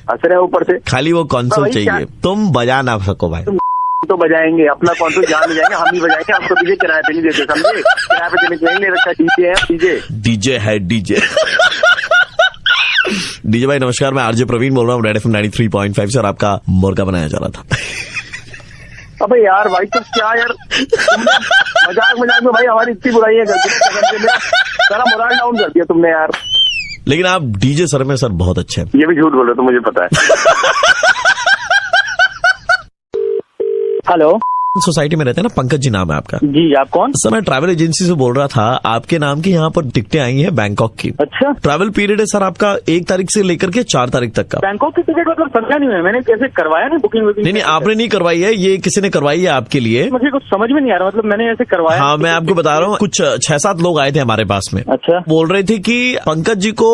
हंस रहे ऊपर से। खाली वो कंसोल चाहिए, तुम बजा ना सको भाई। तो बजाएंगे अपना कंसोल, जान बजाएंगे, हम ही बजाएंगे, हमको डीजे किराए पे नहीं देते, समझे? किराए पे देने चाहिए, रखा डीजे है, डीजे है डीजे। डीजे भाई नमस्कार, मैं आरजे प्रवीण बोल रहा हूँ रेड एफएम 93.5 से, और आपका मुर्गा बनाया जा रहा था। अबे यार भाई तुम क्या यार, मजाक में भाई हमारी इतनी बुराई है, सारा मोरल डाउन कर दिया तुमने यार। लेकिन आप डीजे सर में सर बहुत अच्छे हैं। ये भी झूठ बोल रहे हो, तो मुझे पता है। हेलो, सोसाइटी में रहते हैं ना, पंकज जी नाम है आपका? जी, आप कौन? सर मैं ट्रैवल एजेंसी से बोल रहा था, आपके नाम की यहाँ पर टिकटें आई हैं बैंकॉक की। अच्छा, ट्रैवल पीरियड है सर आपका 1 तारीख से लेकर के 4 तारीख तक का। बैंकॉक की टिकट मतलब समझा नहीं है मैंने, कैसे करवाया नहीं बुकिंग? नहीं, आपने नहीं करवाई है, ये किसी ने करवाई है आपके लिए। मुझे कुछ समझ में नहीं आ रहा, मतलब मैंने ऐसे करवाया। हाँ, मैं आपको बता रहा हूँ, कुछ 6-7 लोग आए थे हमारे पास में। अच्छा, बोल रहे थे कि पंकज जी को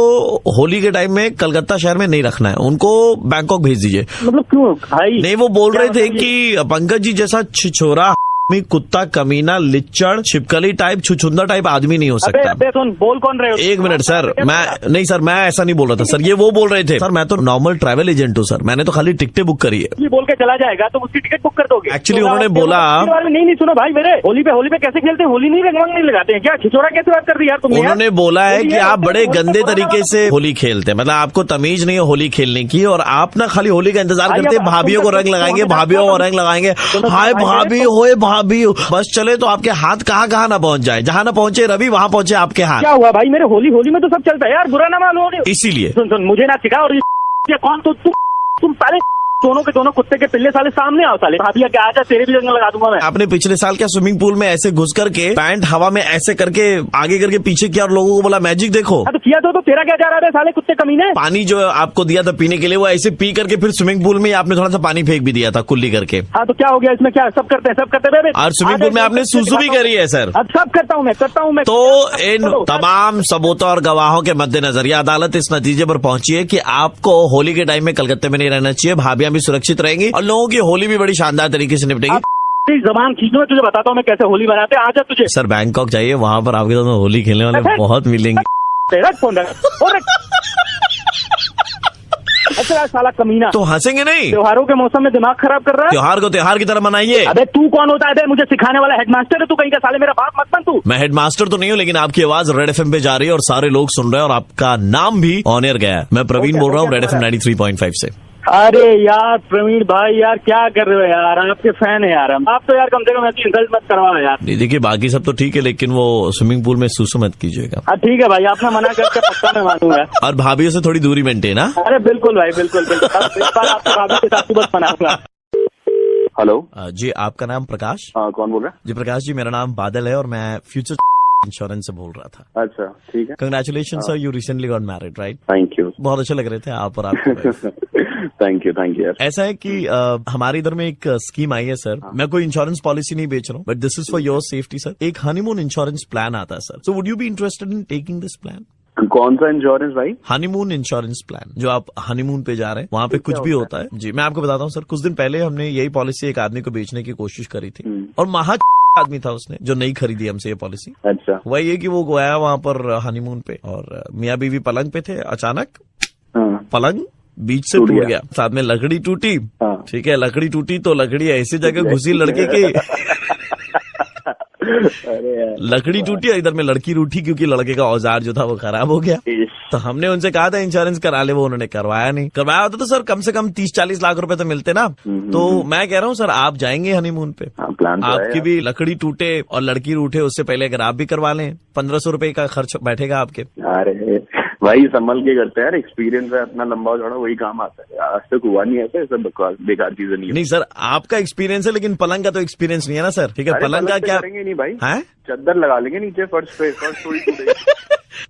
होली के टाइम में कलकत्ता शहर में नहीं रखना है, उनको बैंकॉक भेज दीजिए। मतलब क्यों भाई? नहीं, वो बोल रहे थे कि पंकज जी जैसा छिछोरा कुत्ता, कमीना, लिच्चड़, छिपकली टाइप, छुछुंदर टाइप आदमी नहीं हो सकता। अबे सुन, बोल कौन रहे हो? 1 मिनट सर, नहीं सर, मैं ऐसा नहीं बोल रहा था सर, ये वो बोल रहे थे। सर मैं तो नॉर्मल ट्रैवल एजेंट हूँ सर, मैंने तो खाली टिकटें बुक करी है। ये बोल के चला जाएगा तो उसकी टिकट बुक कर दोगे? एक्चुअली उन्होंने बोला, नहीं सुनो भाई मेरे, होली पे कैसे खेलते हैं? होली नहीं नहीं लगाते हैं क्या? छिछोरा कैसे बात कर दी यार तुमने? उन्होंने बोला है कि आप बड़े गंदे तरीके से होली खेलते हैं, मतलब आपको तमीज नहीं है होली खेलने की, और आप ना खाली होली का इंतजार करते हैं, भाभीियों को रंग लगाएंगे, भाभीियों को रंग लगाएंगे, हाय भाभी होए भाभी, बस चले तो आपके हाथ कहाँ ना पहुंच जाए, जहाँ ना पहुंचे रवि वहाँ पहुंचे आपके हाथ। क्या हुआ भाई मेरे, होली में तो सब चलता है यार, बुरा ना मानो। इसीलिए सुन मुझे ना सिखा, और ये कौन? तो तुम साले दोनों के दोनों कुत्ते के पिल्ले साले सामने आओ साले, भाभी क्या आजा, तेरे भी रंग लगा दूंगा मैं। आपने पिछले साल क्या स्विमिंग पूल में ऐसे घुस करके पैंट हवा में ऐसे करके आगे करके पीछे किया और लोगों को बोला मैजिक देखो? तो किया तो तेरा क्या जा रहा है साले कुत्ते कमीने? पानी जो आपको दिया था पीने के लिए, वो ऐसे पी करके फिर स्विमिंग पूल में आपने थोड़ा सा पानी फेंक भी दिया था कुल्ली करके। हाँ तो क्या हो गया इसमें? क्या सब करते हैं और स्विमिंग पूल में आपने सुसु भी करी है सर? अब सब करता हूँ मैं। तो इन तमाम सबूतों और गवाहों के मद्देनजर ये अदालत इस नतीजे पर पहुंची है कि आपको होली के टाइम में कलकत्ते में नहीं रहना चाहिए, भाभियां भी सुरक्षित रहेंगी और लोगों की होली भी बड़ी शानदार तरीके से निपटेगी। जबान खींचो, मैं तुझे बताता हूँ मैं कैसे होली मनाते हैं, आजा तुझे। सर बैंकॉक जाइए, वहाँ पर आपके साथ होली खेलने वाले बहुत मिलेंगे। अच्छा साला कमीना, तो हंसेंगे नहीं? त्योहारों के मौसम में दिमाग खराब कर रहा है। त्योहार को त्योहार की तरह मनाइए। अबे तू कौन होता है? मुझे सिखाने वाला हेडमास्टर है तू कहीं का? साले मेरा बाप मत बन तू। मैं हेडमास्टर तो नहीं हूँ, लेकिन आपकी आवाज रेड एफएम पे जा रही है और सारे लोग सुन रहे हैं, और आपका नाम भी ऑन एयर गया है। मैं प्रवीण बोल रहा हूँ रेड एफएम 93.5 से। अरे यार प्रवीण भाई यार क्या कर रहे हो यार, आपके फैन है यार हम। आप तो यार कम से कम ऐसी इंसल्ट मत करवाओ यार। नहीं देखिए, बाकी सब तो ठीक है, लेकिन वो स्विमिंग पूल में सुसु मत कीजिएगा। हाँ ठीक है भाई, आपने मना करके पक्का मैं मानूंगा। और भाभीयों से थोड़ी दूरी मेंटेन। अरे बिल्कुल भाई, बिल्कुल इस बार आपको भाभी के साथ बस मनाऊंगा। हेलो जी, आपका नाम प्रकाश? कौन बोल रहा है? जी प्रकाश जी, मेरा नाम बादल है और मैं फ्यूचर इंश्योरेंस से बोल रहा था। अच्छा ठीक है। Congratulation sir, you recently got married right? Thank you. बहुत अच्छे लग रहे थे आप और आपके। थैंक यू यार। ऐसा है कि हमारे इधर में एक स्कीम आई है सर। मैं कोई इंश्योरेंस पॉलिसी नहीं बेच रहा हूँ, but this is for your safety sir. एक हनीमून इंश्योरेंस प्लान आता है sir, so would you be interested in taking this plan? कौन सा इंश्योरेंस भाई? Honeymoon insurance plan. जो आप हनीमून पे जा रहे हैं वहाँ पे कुछ भी होता है जी, मैं आपको बताता हूँ सर। कुछ दिन पहले हमने यही पॉलिसी एक आदमी को बेचने की कोशिश करी थी, और महा आदमी था उसने जो नहीं खरीदी हमसे ये पॉलिसी। अच्छा। वही है कि वो गया वहाँ पर हनीमून पे, और मियाँ बीवी पलंग पे थे, अचानक पलंग बीच से टूट गया, साथ में लकड़ी टूटी। ठीक है, लकड़ी टूटी तो लकड़ी ऐसी जगह घुसी लड़के की लकड़ी टूटी, इधर में लड़की रूठी, क्योंकि लड़के का औजार जो था वो खराब हो गया। तो हमने उनसे कहा था इंश्योरेंस करा ले, वो उन्होंने करवाया नहीं। करवाया होता तो सर कम से कम 30-40 लाख रुपए तो मिलते ना। तो मैं कह रहा हूँ सर, आप जाएंगे हनीमून पे, आपकी भी लकड़ी टूटे और लड़की रूठे, उससे पहले अगर आप भी करवा लें 1500 रुपए का खर्च बैठेगा आपके। अरे भाई संभल के करते हैं यार, एक्सपीरियंस है अपना लंबा चौड़ा, वही काम आता है। आज तक हुआ नहीं ऐसे, सब बकवास बेकार चीजें नहीं। नहीं सर, आपका एक्सपीरियंस है, लेकिन पलंग का तो एक्सपीरियंस नहीं है ना सर। ठीक है, पलंग का क्या करेंगे? नहीं भाई है, चादर लगा लेंगे नीचे फर्श पे, फर्श थोड़ी टूटेगी।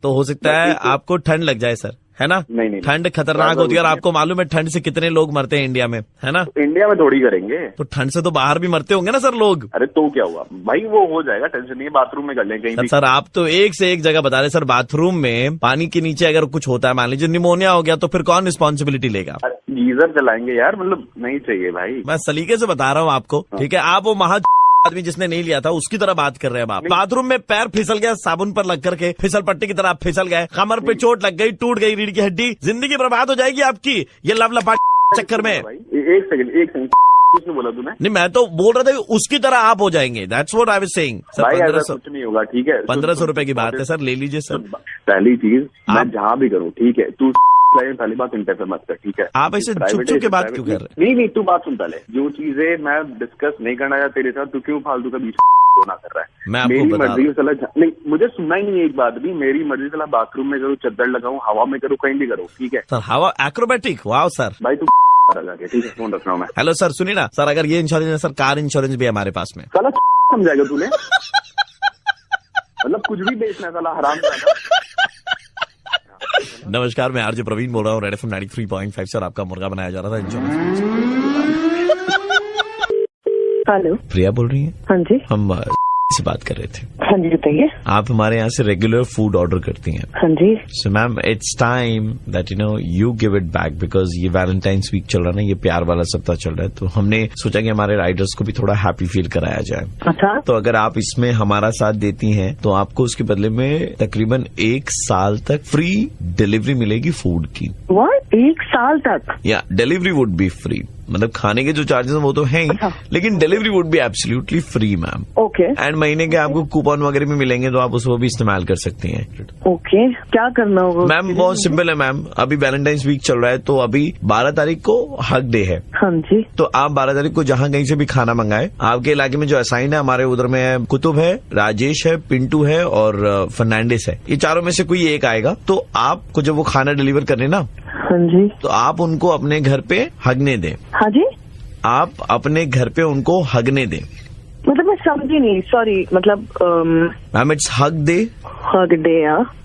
तो हो सकता है आपको ठंड लग जाए सर, है ना? नहीं ठंड खतरनाक होती है, और आपको मालूम है ठंड से कितने लोग मरते हैं इंडिया में, है ना? इंडिया में थोड़ी करेंगे, तो ठंड से तो बाहर भी मरते होंगे ना सर लोग। अरे तो क्या हुआ भाई, वो हो जाएगा, टेंशन नहीं है, बाथरूम में कर लेंगे कहीं भी। सर आप तो एक से एक जगह बता रहे सर। बाथरूम में पानी के नीचे अगर कुछ होता है, मान लीजिए निमोनिया हो गया, तो फिर कौन रिस्पॉन्सिबिलिटी लेगा? गीजर चलाएंगे यार, मतलब नहीं चाहिए भाई। मैं सलीके से बता रहा हूँ आपको, ठीक है? आप वो आदमी जिसने नहीं लिया था उसकी तरह बात कर रहे हैं आप। बाथरूम में पैर फिसल गया साबुन पर लग करके, फिसल पट्टी की तरह आप फिसल गए, कमर पे चोट लग गई, टूट गई रीढ़ की हड्डी, जिंदगी बर्बाद हो जाएगी आपकी ये लव लपा चक्कर में। एक सेकंड किसने बोला तूने? नहीं, मैं तो बोल रहा था उसकी तरह आप हो जाएंगे। That's what I was saying. Sir 1500 कुछ नहीं होगा, ठीक है। 1500 रुपए की बात है सर, ले लीजिए सर। पहली चीज मैं जहाँ भी करूँ, ठीक है, तू पहली बात इंटरफेयर मत कर, ठीक है। आप ऐसे चुप के बात क्यों कर रहे हैं? नहीं, तू बात सुन पहले। जो चीजें मैं डिस्कस नहीं करना चाहता तेरे साथ, तू क्यों फालतू का बीच ना कर रहा है? मैं आपको मेरी बता मर्जी सलाह नहीं, मुझे सुनना ही नहीं है एक बात भी। मेरी मर्जी सलाह बाथरूम में करूँ, चद्दर लगाऊं, हवा में करूँ, कहीं भी करूँ, ठीक है सर। हवा एक्रोबेटिक, वाह सर। भाई तू जाके, ठीक है, फोन रख रहा हूँ मैं। हेलो सर, सुनिए ना सर, अगर ये इंश्योरेंस है सर, कार इंश्योरेंस भी है हमारे पास में। साला समझाएगा तूने? मतलब कुछ भी बेचना है साला, हराम का। नमस्कार, मैं आरजे प्रवीण बोल रहा हूँ रेड एफएम 93.5 से, और आपका मुर्गा बनाया जा रहा था इंश्योरेंस। हेलो, प्रिया बोल रही हैं? हाँ जी, हम से बात कर रहे थे। हाँ जी बताइए। आप हमारे यहाँ से रेगुलर फूड ऑर्डर करती हैं। हाँ जी। So ma'am, it's time that you give it back, because ये वैलेंटाइंस वीक चल रहा है ना, ये प्यार वाला सप्ताह चल रहा है, तो हमने सोचा कि हमारे राइडर्स को भी थोड़ा हैप्पी फील कराया जाए। अच्छा, तो अगर आप इसमें हमारा साथ देती हैं तो आपको उसके बदले में तकरीबन 1 साल तक फ्री डिलीवरी मिलेगी फूड की। व्हाट? 1 साल तक? या डिलीवरी वुड बी फ्री, मतलब खाने के जो चार्जेस वो तो हैं ही, अच्छा। लेकिन delivery would be absolutely free ma'am. Okay. And महीने के आपको कूपन वगैरह भी मिलेंगे, तो आप उसको भी इस्तेमाल कर सकती हैं। ओके, क्या करना होगा? मैम बहुत सिंपल है मैम, अभी वैलेंटाइंस वीक चल रहा है, तो अभी 12 तारीख को हक डे है। हाँ जी। तो आप 12 तारीख को जहाँ कहीं से भी खाना मंगाए, आपके इलाके में जो असाइन है, हमारे उधर में है कुतुब है, राजेश है, पिंटू है और फर्नांडिस है, ये चारों में से कोई एक आएगा। तो आपको जब वो खाना डिलीवर करने ना, हाँ जी, तो आप उनको अपने घर पे हगने दें। हाँ जी, आप अपने घर पे उनको हगने दें। मतलब मैं समझी नहीं, सॉरी, मतलब ma'am it's hug day. Hug day?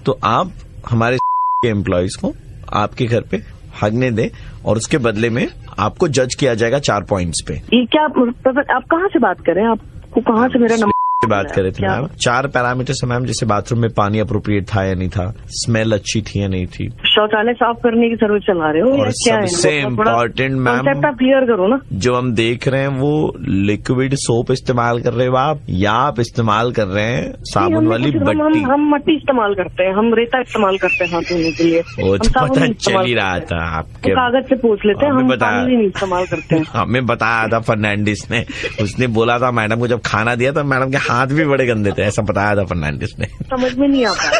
तो आप हमारे के एम्प्लॉयज को आपके घर पे हगने दें, और उसके बदले में आपको जज किया जाएगा 4 पॉइंट्स पे। ये क्या मतलब, आप कहाँ से बात कर रहे हैं? आपको कहाँ से मेरा नंबर बात कर रहे थे मैम? 4 पैरामीटर्स है मैम, जैसे बाथरूम में पानी अप्रोप्रिएट था या नहीं था, स्मेल अच्छी थी या नहीं थी, शौचालय साफ करने की सर्विस चला रहे हो, और सबसे इम्पोर्टेंट मैम, आप क्लियर करो ना। जो हम देख रहे हैं वो लिक्विड सोप इस्तेमाल कर रहे हो आप, या आप इस्तेमाल कर रहे हैं साबुन वाली बट्टी? हम मट्टी इस्तेमाल करते हैं, हम रेता इस्तेमाल करते हैं हाथ धोने के लिए। वो तो पता चल ही रहा था आपके, कागज से पूछ लेते हैं, हम पानी नहीं इस्तेमाल करते हैं। हमें बताया था फर्नांडिस ने, उसने बोला था मैडम को, जब खाना दिया तो मैडम के हाथ भी बड़े गंदे थे, ऐसा बताया था फर्नांडिस ने। समझ में नहीं आ पा रहा।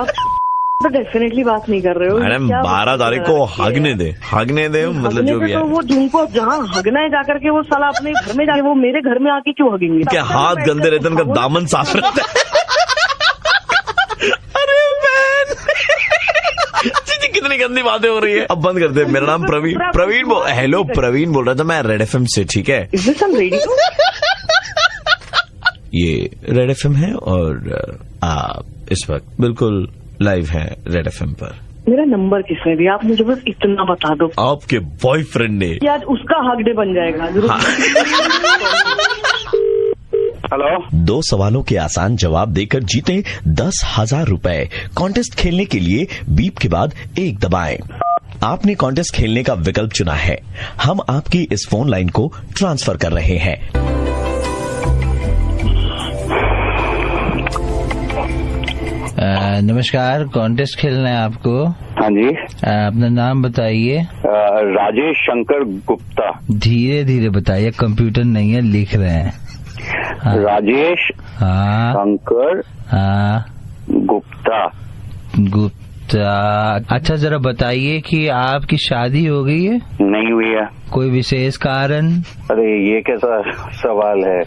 आप तो डेफिनेटली बात नहीं कर रहे हो मैडम। 12 तारीख को हगने दे मतलब जो भी है, तो वो जिनको जहाँ हगना है जाकर के वो साला अपने घर में जाके, वो मेरे घर में आके क्यों हगेंगे? क्या हाथ गंदे रहते हैं, उनका दामन साफ रहता है। अरे मैन, कितनी गंदी बातें हो रही है। अब बंद कर दे। मेरा नाम प्रवीण हेलो प्रवीण बोल रहा था मैं रेड एफएम से, ठीक है? Is this on radio? ये रेड एफएम है, और आप इस वक्त बिल्कुल लाइव हैं रेड एफएम पर। मेरा नंबर किसने दिया? आप मुझे बस इतना बता दो। आपके बॉयफ्रेंड ने। आज उसका हक डे बन जाएगा जरूर। हाँ। हेलो। 2 सवालों के आसान जवाब देकर जीते 10,000 रुपए। कॉन्टेस्ट खेलने के लिए बीप के बाद 1 दबाएं। आपने कॉन्टेस्ट खेलने का विकल्प चुना है। हम आपकी इस फोन लाइन को ट्रांसफर कर रहे हैं। नमस्कार, कॉन्टेस्ट खेलना है आपको? हाँ जी। अपना नाम बताइए। राजेश शंकर गुप्ता। धीरे धीरे बताइए, कंप्यूटर नहीं है, लिख रहे हैं। हाँ। राजेश शंकर गुप्ता। अच्छा, जरा बताइए कि आपकी शादी हो गई है? नहीं हुई है। कोई विशेष कारण? अरे ये कैसा सवाल है?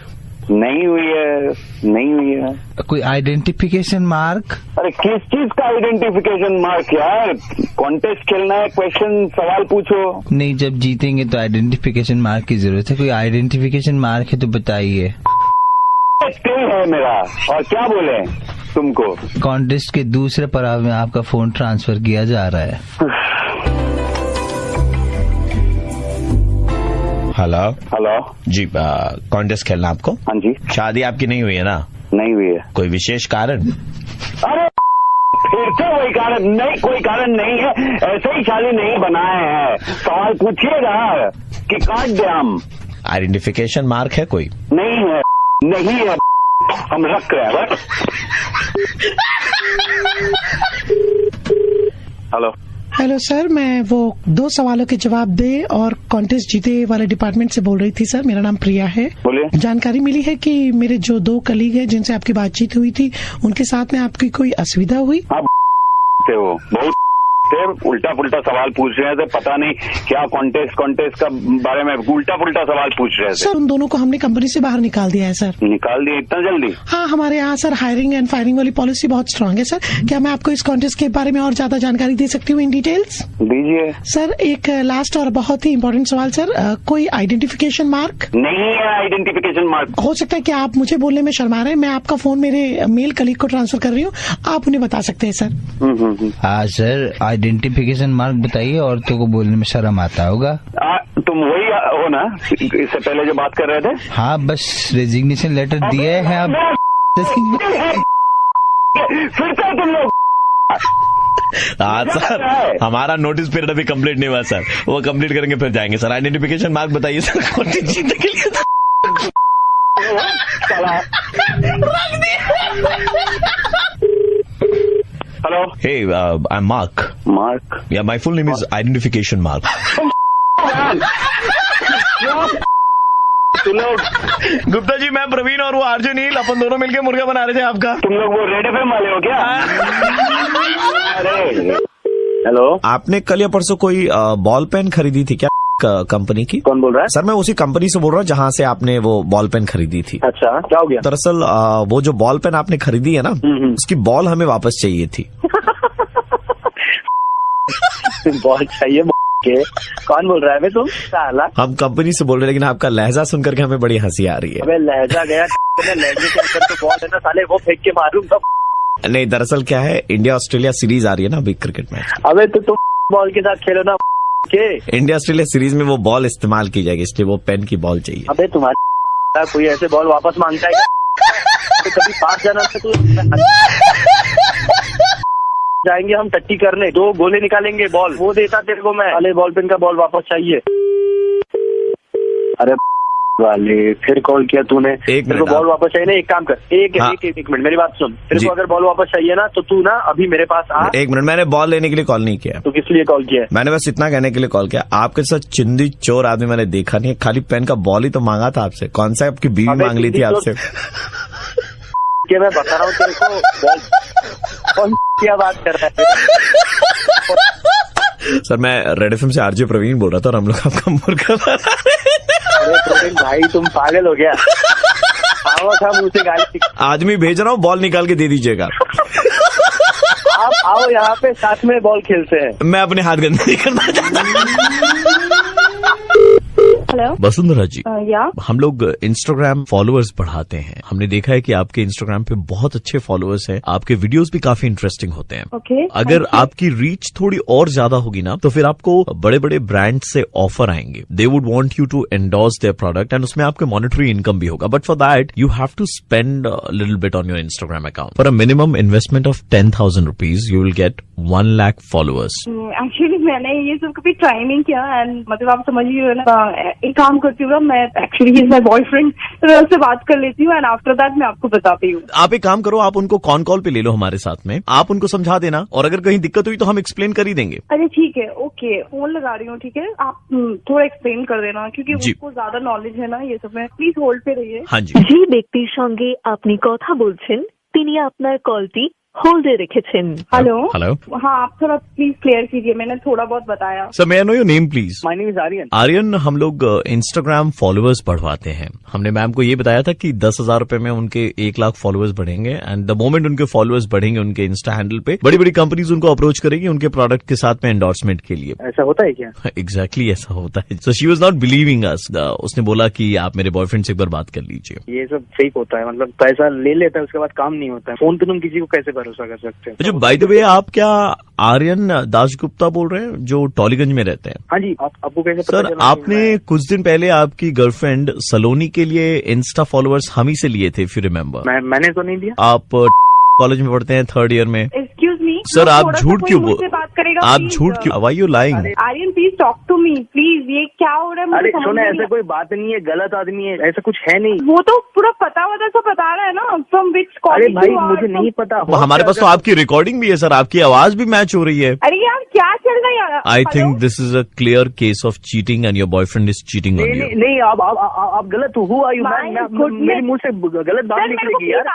नहीं हुई है, नहीं हुई है। कोई आइडेंटिफिकेशन मार्क? अरे किस चीज का आइडेंटिफिकेशन मार्क यार? कॉन्टेस्ट खेलना है, क्वेश्चन सवाल पूछो। नहीं, जब जीतेंगे तो आइडेंटिफिकेशन मार्क की जरूरत है। कोई आइडेंटिफिकेशन मार्क है तो बताइए। है मेरा, और क्या बोले तुमको? कॉन्टेस्ट के दूसरे पड़ाव में आपका फोन ट्रांसफर किया जा रहा है। हेलो जी, कॉन्टेस्ट खेलना आपको? हाँ जी। शादी आपकी नहीं हुई है ना? नहीं हुई है। कोई विशेष कारण? अरे फिर से वही कारण? नहीं, कोई कारण नहीं है, ऐसे ही शादी नहीं बनाए हैं। सवाल पूछिएगा कि काट दे हम। आइडेंटिफिकेशन मार्क है कोई? नहीं है हम रख रहे हैं। हेलो सर, मैं वो 2 सवालों के जवाब दे और कॉन्टेस्ट जीते वाले डिपार्टमेंट से बोल रही थी सर। मेरा नाम प्रिया है। बोलिए। जानकारी मिली है कि मेरे जो 2 कलीग हैं जिनसे आपकी बातचीत हुई थी, उनके साथ में आपकी कोई असुविधा हुई? आप थे वो बहुत उल्टा पुल्टा सवाल पूछ रहे थे, पता नहीं क्या कॉन्टेस्ट का बारे में उल्टा पुल्टा सवाल पूछ रहे थे। सर उन दोनों को हमने कंपनी से बाहर निकाल दिया है सर। निकाल दिया इतना जल्दी? हाँ, हमारे यहाँ सर हायरिंग एंड फायरिंग वाली पॉलिसी बहुत स्ट्रांग है सर। क्या मैं आपको इस कॉन्टेस्ट के बारे में और ज्यादा जानकारी दे सकती हूँ इन डिटेल्स? दीजिए सर। एक लास्ट और बहुत ही इम्पोर्टेंट सवाल सर, कोई आइडेंटिफिकेशन मार्क? नहीं है आइडेंटिफिकेशन मार्क। हो सकता है कि आप मुझे बोलने में शर्मा रहे हैं। मैं आपका फोन मेरे मेल कलीग को ट्रांसफर कर रही हूँ, आप उन्हें बता सकते हैं सर। हाँ सर, आइडेंटिफिकेशन मार्क बताइए, औरतों को बोलने में शर्म आता होगा। तुम वही हो ना इससे पहले जो बात कर रहे थे? हाँ, बस रेजिग्नेशन लेटर दिए हैं आप। फिर से तुम लोग। हाँ सर, हमारा नोटिस पीरियड अभी कंप्लीट नहीं हुआ सर, वो कंप्लीट करेंगे फिर जाएंगे सर। आइडेंटिफिकेशन मार्क बताइए सर, कॉन्टेस्ट जीतने के लिए। Hello. Hey, I'm Mark. Mark? Yeah, my full name is Identification Mark. तुम लोग गुप्ता जी, मैं प्रवीण और वो आरजे नील, अपन दोनों मिलके मुर्गा बना रहे थे आपका। तुम लोग वो रेड एफएम वाले हो क्या? अरे हेलो, आपने कल या परसों कोई बॉल पेन खरीदी थी क्या कंपनी की? कौन बोल रहा है? सर मैं उसी कंपनी से बोल रहा हूँ जहाँ से आपने वो बॉल पेन खरीदी थी। अच्छा, क्या हो गया? दरअसल वो जो बॉल पेन आपने खरीदी है ना, उसकी बॉल हमें वापस चाहिए थी। बॉल चाहिए के? कौन बोल रहा है तुम? साला हम कंपनी से बोल रहे हैं, लेकिन आपका लहजा सुनकर के हमें बड़ी हंसी आ रही है। अबे लहजा गया लहजे के अंदर तो बॉल है ना साले, वो फेंक के मारूंगा। नहीं, दरअसल क्या है, इंडिया ऑस्ट्रेलिया सीरीज आ रही है ना अभी क्रिकेट मैच। अबे तो तुम बॉल के साथ खेलो ना के। इंडिया ऑस्ट्रेलिया सीरीज में वो बॉल इस्तेमाल की जाएगी, इसलिए वो पेन की बॉल चाहिए। अबे तुम्हारा कोई ऐसे बॉल वापस मांगता है तो कभी पास जाना था तू। जाएंगे हम टट्टी करने, 2 गोले निकालेंगे, बॉल वो देता तेरे को मैं। अरे बॉल पेन का बॉल वापस चाहिए। अरे वाले फिर कॉल किया तूने। तेरे को बॉल वापस चाहिए ना, एक काम कर, एक मिनट मेरी बात सुन। तेरे को अगर बॉल वापस चाहिए ना तो तू ना अभी मेरे पास आ। 1 मिनट, मैंने बॉल लेने के लिए कॉल नहीं किया। तो किस लिए कॉल किया? मैं बस इतना कहने के लिए कॉल किया, आपके साथ चिंदी चोर आदमी मैंने देखा नहीं, खाली पेन का बॉल ही तो मांगा था आपसे। कौन सा आपकी बीवी मांग ली थी आपसे? मैं बता रहा हूँ तेरे को, कौन क्या बात कर रहा है? सर मैं रेड एफएम से आरजे प्रवीण बोल रहा था और हम लोग आपका मुर्गा बना रहे हैं। अरे प्रवीण भाई तुम पागल हो गया? मुझे गाली आदमी भेज रहा हूँ, बॉल निकाल के दे दीजिएगा। आप आओ यहाँ पे, साथ में बॉल खेलते हैं। मैं अपने हाथ गंदे नहीं करना चाहता। हेलो वसुंधरा जी, या हम लोग इंस्टाग्राम फॉलोअर्स बढ़ाते हैं। हमने देखा है कि आपके इंस्टाग्राम पे बहुत अच्छे फॉलोअर्स हैं, आपके वीडियोस भी काफी इंटरेस्टिंग होते हैं। ओके, अगर आपकी रीच थोड़ी और ज्यादा होगी ना, तो फिर आपको बड़े बड़े ब्रांड से ऑफर आएंगे। They would want you to endorse their product and उसमें आपके मॉनेटरी इनकम भी होगा। But for that you have to spend little bit on your Instagram account. For a minimum investment of 10,000 rupees you will get 1 lakh followers. Actually मैंने ये सब कभी try नहीं किया एंड मतलब आप समझिए ना, एक काम करती हूँ, मैं actually he is my boyfriend, तो उससे बात कर लेती हूँ एंड आफ्टर दैट मैं आपको बताती हूँ। आप एक काम करो, आप उनको कॉल पे ले लो हमारे साथ में, आप उनको समझा देना और अगर कहीं दिक्कत हुई तो हम एक्सप्लेन कर ही देंगे। अरे ठीक है, ओके, फोन लगा रही हूँ, ठीक है, आप थोड़ा एक्सप्लेन कर देना क्योंकि उनको ज्यादा नॉलेज है ना ये सब में। प्लीज होल्ड पे रहिए। हाँ जी। যে ব্যক্তির সঙ্গে আপনি কথা বলছেন তিনি আপনার কলটি होल्डे रेखेছেন। हेलो हेलो, हाँ आप थोड़ा प्लीज क्लियर कीजिए, मैंने थोड़ा बहुत बताया। Sir may I know your name please? My name is Aryan. Aryan, हम लोग इंस्टाग्राम फॉलोअर्स बढ़वाते हैं। हमने मैम को ये बताया था कि 10,000 रुपए में उनके 1 लाख फॉलोअर्स बढ़ेंगे एंड द मोमेंट उनके फॉलोअर्स बढ़ेंगे उनके इंस्टा हैंडल पे, बड़ी बड़ी कंपनीज उनको अप्रोच करेगी उनके प्रोडक्ट के साथ में एंडोर्समेंट के लिए। ऐसा होता है क्या? एग्जैक्टली ऐसा होता है। So she was not believing us. उसने बोला कि आप मेरे बॉयफ्रेंड से एक बार बात कर लीजिए। ये सब फेक होता है, मतलब पैसा ले लेता है उसके बाद काम नहीं होता है। फोन पे तुम किसी को कैसे भरोसा कर सकते हो? अच्छा, बाय द वे आप क्या आर्यन दासगुप्ता बोल रहे हैं जो टॉलीगंज में रहते हैं? हाँ जी। आपको कैसे पता सर चला? आपने कुछ दिन पहले आपकी गर्लफ्रेंड सलोनी के लिए इंस्टा फॉलोअर्स हम ही से लिए थे, इफ यू रिमेम्बर। मैंने तो नहीं दिया। आप कॉलेज में पढ़ते हैं 3rd ईयर में। एक्सक्यूज मी, सर आप थोड़ा सा झूठ कोई क्यों मुझसे बात करेगा आप please? झूठ क्यों why you lying? Aryan please talk to me please, ये क्या हो रहा है मुझे अरे समझ सुनो, नहीं ऐसा कोई बात नहीं है, गलत आदमी है, ऐसा कुछ है नहीं। वो तो पूरा पता वता सब बता रहा है ना, फ्रॉम विच अरे कॉलेज। भाई मुझे नहीं पता। हमारे पास तो आपकी रिकॉर्डिंग भी है सर, आपकी आवाज भी मैच हो रही है। अरे यार क्या चल रहा है यार? I think this is a clear case of cheating and your boyfriend is cheating on you. नहीं, आप गलत हो। मेरे मुंह से गलत बात निकलेगी यार।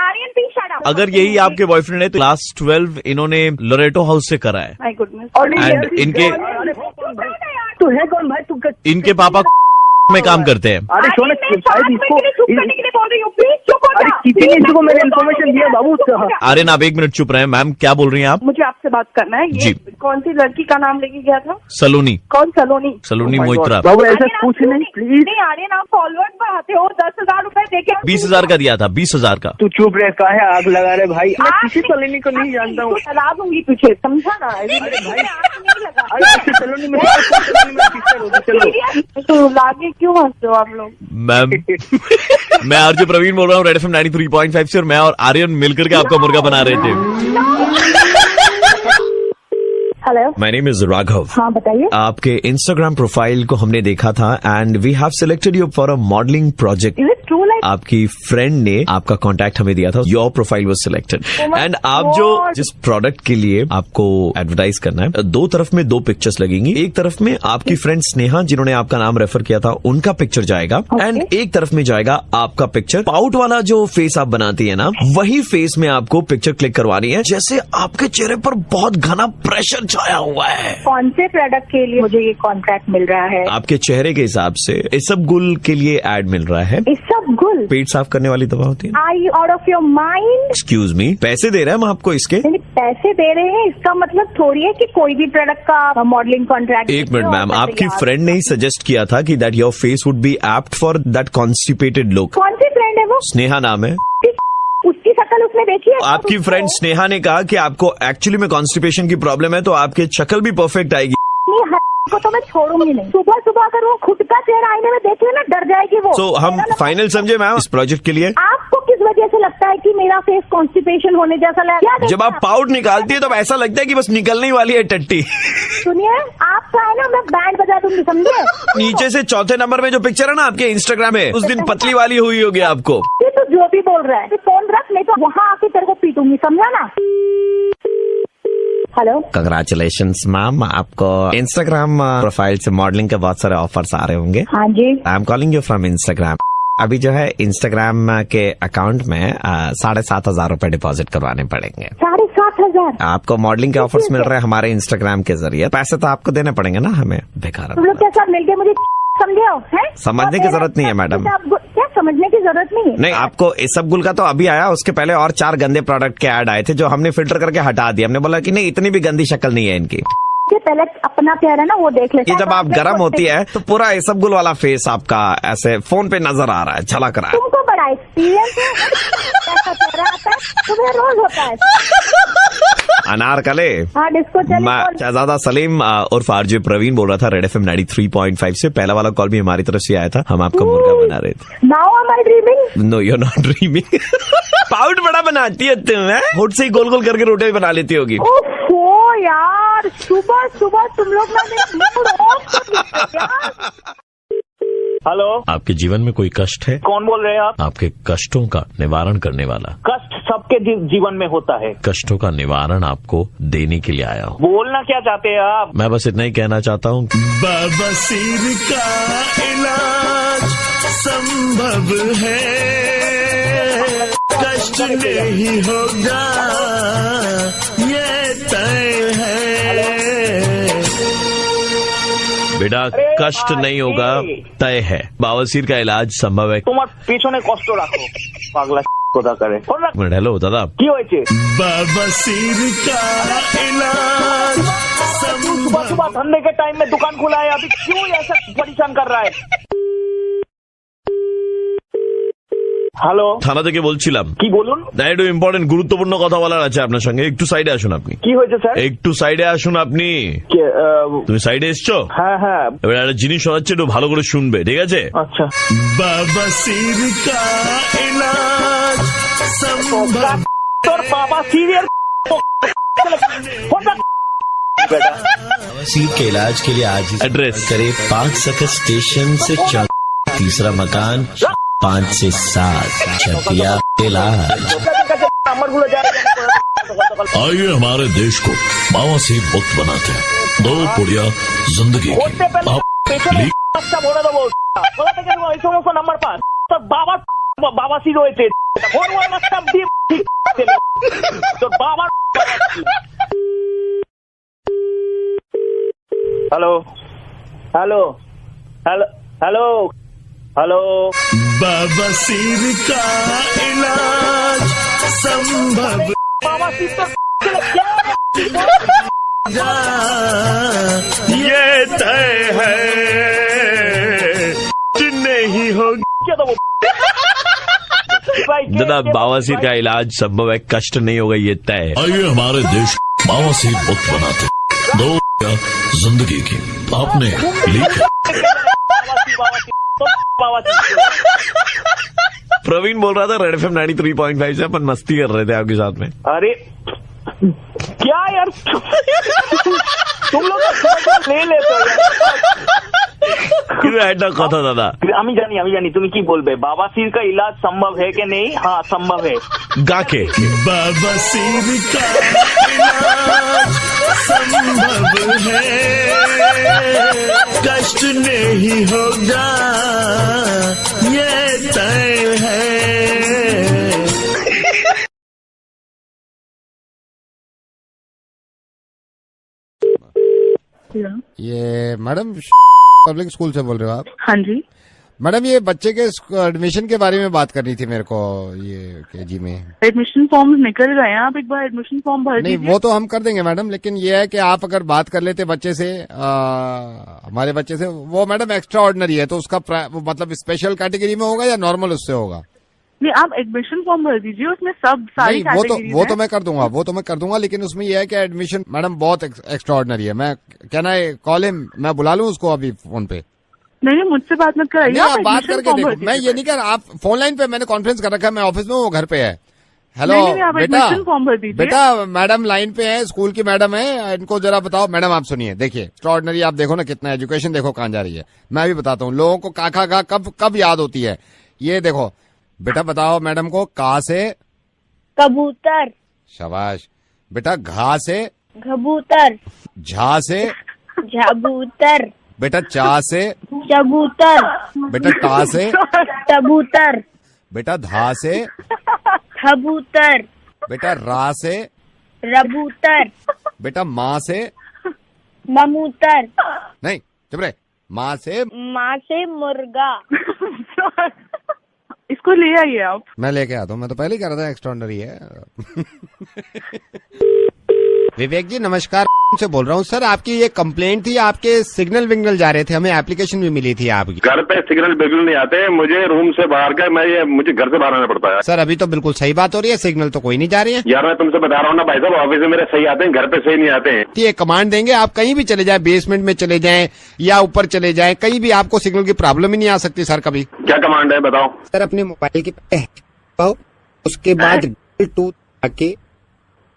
Aryan please shut up. अगर यही आपके बॉयफ्रेंड है तो क्लास 12 इन्होंने लोरेटो हाउस से करा है। My goodness. एंड तू है कौन भाई? तू इनके पापा में काम करते हैं। अरे सोना, शायद इसको चुप करने के लिए बोल रही हूँ, प्लीज चुप हो अरे जा। किसी ने इसको मैंने इन्फॉर्मेशन दिया बाबू। आर्यन आप 1 मिनट चुप रहे। मैम क्या बोल रही हैं आप? मुझे आपसे बात करना है। जी। ये कौन सी लड़की का नाम लेके गया था? सलोनी। कौन सलोनी? सलोनी मोहित्रा। बाबू ऐसा आर्यन, कुछ आप नहीं, प्लीज। नहीं आर्यन, आप फॉरवर्ड पर आते हो 10,000 रुपए देके। 20,000 का दिया था, 20,000 का। तू चुप रह, काहे आग लगा रहे भाई? मैं किसी सलोनी को नहीं जानता हूँ। सलाह दूंगी तुझे, समझा ना? अरे भाई, नहीं लगा। अरे सलोनी में सिस्टर होगी। चलो तो लागे क्यों हंसते हो आप लोग? मैम मैं आरजे प्रवीण बोल रहा हूँ रेड एफएम 93.5 से, और मैं और आर्यन मिलकर के आपका मुर्गा बना रहे थे। Hello, my name is Raghav. हाँ बताइए। आपके इंस्टाग्राम प्रोफाइल को हमने देखा था and we have selected you for a modelling project. Is it true? Like आपकी फ्रेंड ने आपका कांटेक्ट हमें दिया था, your profile was selected my and आप जो God. जिस प्रोडक्ट के लिए आपको एडवर्टाइज करना है, 2 तरफ में 2 पिक्चर्स लगेंगी। एक तरफ में आपकी फ्रेंड स्नेहा जिन्होंने आपका नाम रेफर किया था उनका पिक्चर जाएगा एंड एक तरफ में जाएगा आपका पिक्चर। पाउट वाला जो फेस आप बनाती है ना, वही फेस में आपको पिक्चर क्लिक करवानी है, जैसे आपके चेहरे पर बहुत घना प्रेशर छाया हुआ है। कौन से प्रोडक्ट के लिए मुझे ये कॉन्ट्रैक्ट मिल रहा है? आपके चेहरे के हिसाब से इसबगुल के लिए एड मिल रहा है। इसबगुल पेट साफ करने वाली दवा होती है। Are you out of your mind? Excuse me, पैसे दे रहे हैं हम आपको इसके। नहीं, पैसे दे रहे हैं इसका मतलब थोड़ी है कि कोई भी प्रोडक्ट का मॉडलिंग कॉन्ट्रैक्ट। एक मिनट मैम, आपकी फ्रेंड ने ही सजेस्ट किया था कि that your face would be apt for that constipated look. कौन सी फ्रेंड है वो? स्नेहा नाम है। उसकी शक्ल उसने देखी है? आपकी फ्रेंड स्नेहा ने कहा कि आपको एक्चुअली में कॉन्स्टिपेशन की प्रॉब्लम है, तो आपकी शक्ल भी परफेक्ट आएगी। को तो मैं छोड़ूंगी नहीं। सुबह सुबह अगर वो खुद का चेहरा आईने में देख ले ना, डर जाएगी वो। सो हम फाइनल समझे मैम इस प्रोजेक्ट के लिए। आपको किस वजह से लगता है कि मेरा फेस कॉन्स्टिपेशन होने जैसा लगा? जब आप पाउट निकालती है तो ऐसा लगता है कि बस निकलने वाली है टट्टी। सुनिए, आपका है ना, मैं बैंड बजा दूंगी, समझे? नीचे से 4थे नंबर में जो पिक्चर है ना आपके इंस्टाग्राम में, उस दिन पतली वाली हुई होगी आपको। ये तो जो भी बोल रहा है, फोन रख, नहीं तो वहाँ आके तेरे को पीटूंगी, समझा ना? हेलो, कंग्रेचुलेशंस मैम, आपको इंस्टाग्राम प्रोफाइल से मॉडलिंग के बहुत सारे ऑफर्स आ रहे होंगे। हाँ जी। I am calling you from Instagram. अभी जो है इंस्टाग्राम के अकाउंट में 7,500 रुपए डिपॉजिट करवाने पड़ेंगे। 7,500? आपको मॉडलिंग के ऑफर्स मिल रहे हैं हमारे इंस्टाग्राम के जरिए। पैसे तो आपको देने पड़ेंगे ना हमें, बेकार। तुम लोग क्या सब मिलके मुझे समझे हो? हैं? समझने की जरूरत नहीं है मैडम। क्या समझने की जरूरत नहीं है? नहीं, आपको इसबगुल का तो अभी आया, उसके पहले और 4 गंदे प्रोडक्ट के ऐड आए थे जो हमने फिल्टर करके हटा दिया। हमने बोला कि नहीं, इतनी भी गंदी शक्ल नहीं है इनकी। पहले अपना चेहरा है ना वो देख लेते ये जब आप गर्म होती है तो पूरा इसबगुल वाला फेस आपका ऐसे फोन पे नजर आ रहा है, झलक रहा है। तुमको बड़ा एक्सपीरियंस है? ऐसा चेहरा आता है तुम्हें रोज होता है? अनारकले। हाँ, डिस्को चली। मैं शहजादा सलीम उर्फ आरजे प्रवीण बोल रहा था रेड एफएम 93.5 से। पहला वाला कॉल भी हमारी तरफ से आया था, हम आपका मुर्गा बना रहे थे। Now am I dreaming? No, you are not dreaming. Pout बड़ा बनाती है तुम, होठ से ही गोल गोल करके रोटी बना लेती होगी। ओहो यार, सुबह सुबह तुम लोग ना मेरा मूड ऑफ कर दिया यार। हेलो, आपके जीवन में कोई कष्ट है? कौन बोल रहे हैं आप? आपके कष्टों का निवारण करने वाला। कष्ट सबके जीवन में होता है। कष्टों का निवारण आपको देने के लिए आया हूँ। बोलना क्या चाहते हैं आप? मैं बस इतना ही कहना चाहता हूँ, बाबा सिर का इलाज संभव है, कष्ट नहीं होगा ये तय है। बेटा कष्ट नहीं होगा, तय है। बवासीर का इलाज संभव है। তোমার পিছনে কষ্ট রাখো, পাগলা কথা করে। हेलो दादा, কি হয়েছে? बाबा सिर का इलाज सुबह सुबह धंधे के टाइम में दुकान खुला है, अभी क्यों ऐसा परेशान कर रहा है? হ্যালো, থানা থেকে বলছিলাম। কি বলুন? না, একটু ইম্পর্টেন্ট গুরুত্বপূর্ণ কথা বলার আছে আপনার সঙ্গে। একটু সাইডে আসুন আপনি। কি হয়েছে স্যার? একটু সাইডে আসুন আপনি। তুমি সাইডে এসছো? হ্যাঁ হ্যাঁ। এবার একটা জিনিস শোনাচ্ছে, একটু ভালো করে শুনবে, ঠিক আছে? আচ্ছা। बाबा सिर का इलाज संभव। তোর বাবা সিরিয়াল सीट के इलाज के लिए आज ही एड्रेस करे 5 सकस स्टेशन से तीसरा मकान 5 से 7 छतिया इलाज। आइए हमारे देश को बवासीर मुक्त बनाते हैं। 2 पुड़िया जिंदगी की। নাম্বার 5 তোর বাবাসি রয়েছে তোর বাবা। Hello hello hello hello hello. बवासीर का इलाज संभव বাবাসি তো ये तय है नहीं होगा। जनाब, बवासीर का इलाज संभव है, कष्ट नहीं होगा, ये तय है। आइए हमारे देश को बवासीर मुक्त बनाते हैं। 2 पुड़िया जिंदगी की। आपने लिखा प्रवीण बोल रहा था रेड एफएम 93.5 से अपन मस्ती कर रहे थे आपके साथ में। अरे क्या यार तुम लोग ले लेते हो কিন্তু একটা কথা দাদা, আমি জানি তুমি কি বলবে। বাবাসির का इलाज संभव है कि नहीं? हाँ संभव है। गाके बवासीर का इलाज संभव है, कष्ट नहीं होगा, ये तय है। ये मैडम पब्लिक स्कूल से बोल रहे हो आप? हाँ जी मैडम, ये बच्चे के एडमिशन के बारे में बात करनी थी मेरे को। ये केजी में एडमिशन फॉर्म निकल गए हैं, आप एक बार एडमिशन फॉर्म भर नहीं, दीजिए। वो तो हम कर देंगे मैडम, लेकिन ये है कि आप अगर बात कर लेते बच्चे से, हमारे बच्चे से, वो मैडम एक्स्ट्रा ऑर्डिनरी है, तो उसका वो मतलब स्पेशल कैटेगरी में होगा या नॉर्मल उससे होगा? नहीं, आप एडमिशन फॉर्म भर दीजिए, उसमें सब सारी नहीं, वो तो मैं कर दूंगा, लेकिन उसमें यह है कि एडमिशन मैडम बहुत एक्स्ट्रा ऑर्डिनरी है। मैं कहना है कॉल हिम, मैं बुला लूं उसको अभी फोन पे? नहीं, मुझसे बात मत कराइए, आप बात करके देखो। मैं ये नहीं कर, आप फोन लाइन पे, मैंने कॉन्फ्रेंस कर रखा है, मैं ऑफिस में हूँ, वो घर पे है। हेलो बेटा, मैडम लाइन पे है, स्कूल की मैडम है, इनको जरा बताओ। मैडम आप सुनिए, देखिए एक्स्ट्राऑर्डिनरी, आप देखो ना कितना एजुकेशन, देखो कहाँ जा रही है। मैं भी बताता हूँ, लोगों को का कब याद होती है। ये देखो बेटा, बताओ मैडम को, का से कबूतर, शाबाश बेटा। घा से कबूतर, झा से झबूतर, बेटा। चा से चबूतर, बेटा। टा से टबूतर, बेटा। धा से खबूतर, बेटा। रा से रबूतर, बेटा। माँ से ममूतर, नहीं, चुप रहे। माँ से मुर्गा। इसको ले आइए आप। मैं लेके आता हूँ, मैं तो पहले ही कह रहा था एक्स्ट्राऑर्डिनरी है। विवेक जी नमस्कार, से बोल रहा हूँ सर। आपकी ये कंप्लेंट थी, आपके सिग्नल विग्नल जा रहे थे, हमें एप्लीकेशन भी मिली थी आपकी। घर पे सिग्नल बिल्कुल नहीं आते, मुझे रूम से बाहर का मुझे घर से बाहर आना पड़ता है। सर अभी तो बिल्कुल सही बात हो रही है, सिग्नल तो कोई नहीं जा रही है। यार मैं तुमसे बता रहा हूँ ना भाई साहब, ऑफिस में मेरे सही आते हैं, घर पे सही नहीं आते हैं। ये कमांड देंगे, आप कहीं भी चले जाए, बेसमेंट में चले जाएं या ऊपर चले जाएं, कहीं भी आपको सिग्नल की प्रॉब्लम ही नहीं आ सकती सर कभी। क्या कमांड है बताओ सर? अपने मोबाइल की उसके बाद आके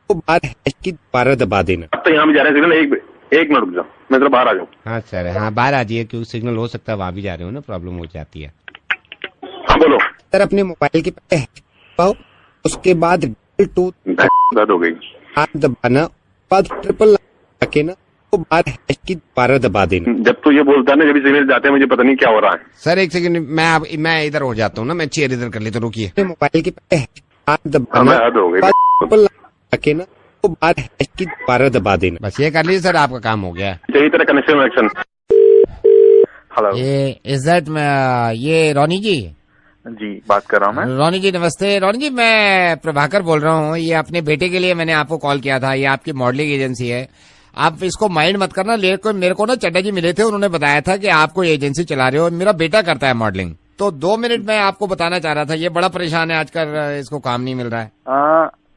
बार हैश की दोबारा दबा देना। अब तो यहाँ भी जा रहे हैं सिग्नल, एक मिनट रुक जाओ, मैं जरा बाहर आ जाऊँ। हाँ सर, हाँ बाहर आ जाइए, क्योंकि सिग्नल हो सकता है वहाँ भी जा रहे हो ना, प्रॉब्लम हो जाती है। हाँ बोलो सर। अपने मोबाइल की उसके बाद दर्द हो गई, दबाना, बाद ट्रिपल आके ना तो बार हैश की दोबारा दबा देना। जब तो ये बोलता है ना, जब सिग्नल जाते हैं, मुझे पता नहीं क्या हो रहा है। सर एक सेकंड, मैं इधर हो जाता हूँ ना, मैं चेयर इधर कर लेता हूँ, रुकिए। मोबाइल की दबाना, ट्रिपल आके ना तो बार हैश की दोबारा दबा देना। बस ये कर लीजिए सर, आपका काम हो गया। सही तरह कनेक्शन वनेक्शन। हेलो, ये इज्जत में, ये रोनी जी? जी बात कर रहा हूँ मैं। रोनी जी नमस्ते। रोनी जी मैं प्रभाकर बोल रहा हूँ, ये अपने बेटे के लिए मैंने आपको कॉल किया था, ये आपकी मॉडलिंग एजेंसी है। आप इसको माइंड मत करना, मेरे को ना चड्डा जी मिले थे, उन्होंने बताया था कि आपको एजेंसी चला रहे हो, मेरा बेटा करता है मॉडलिंग। तो 2 मिनट में आपको बताना चाह रहा था, ये बड़ा परेशान है आजकल, इसको काम नहीं मिल रहा है।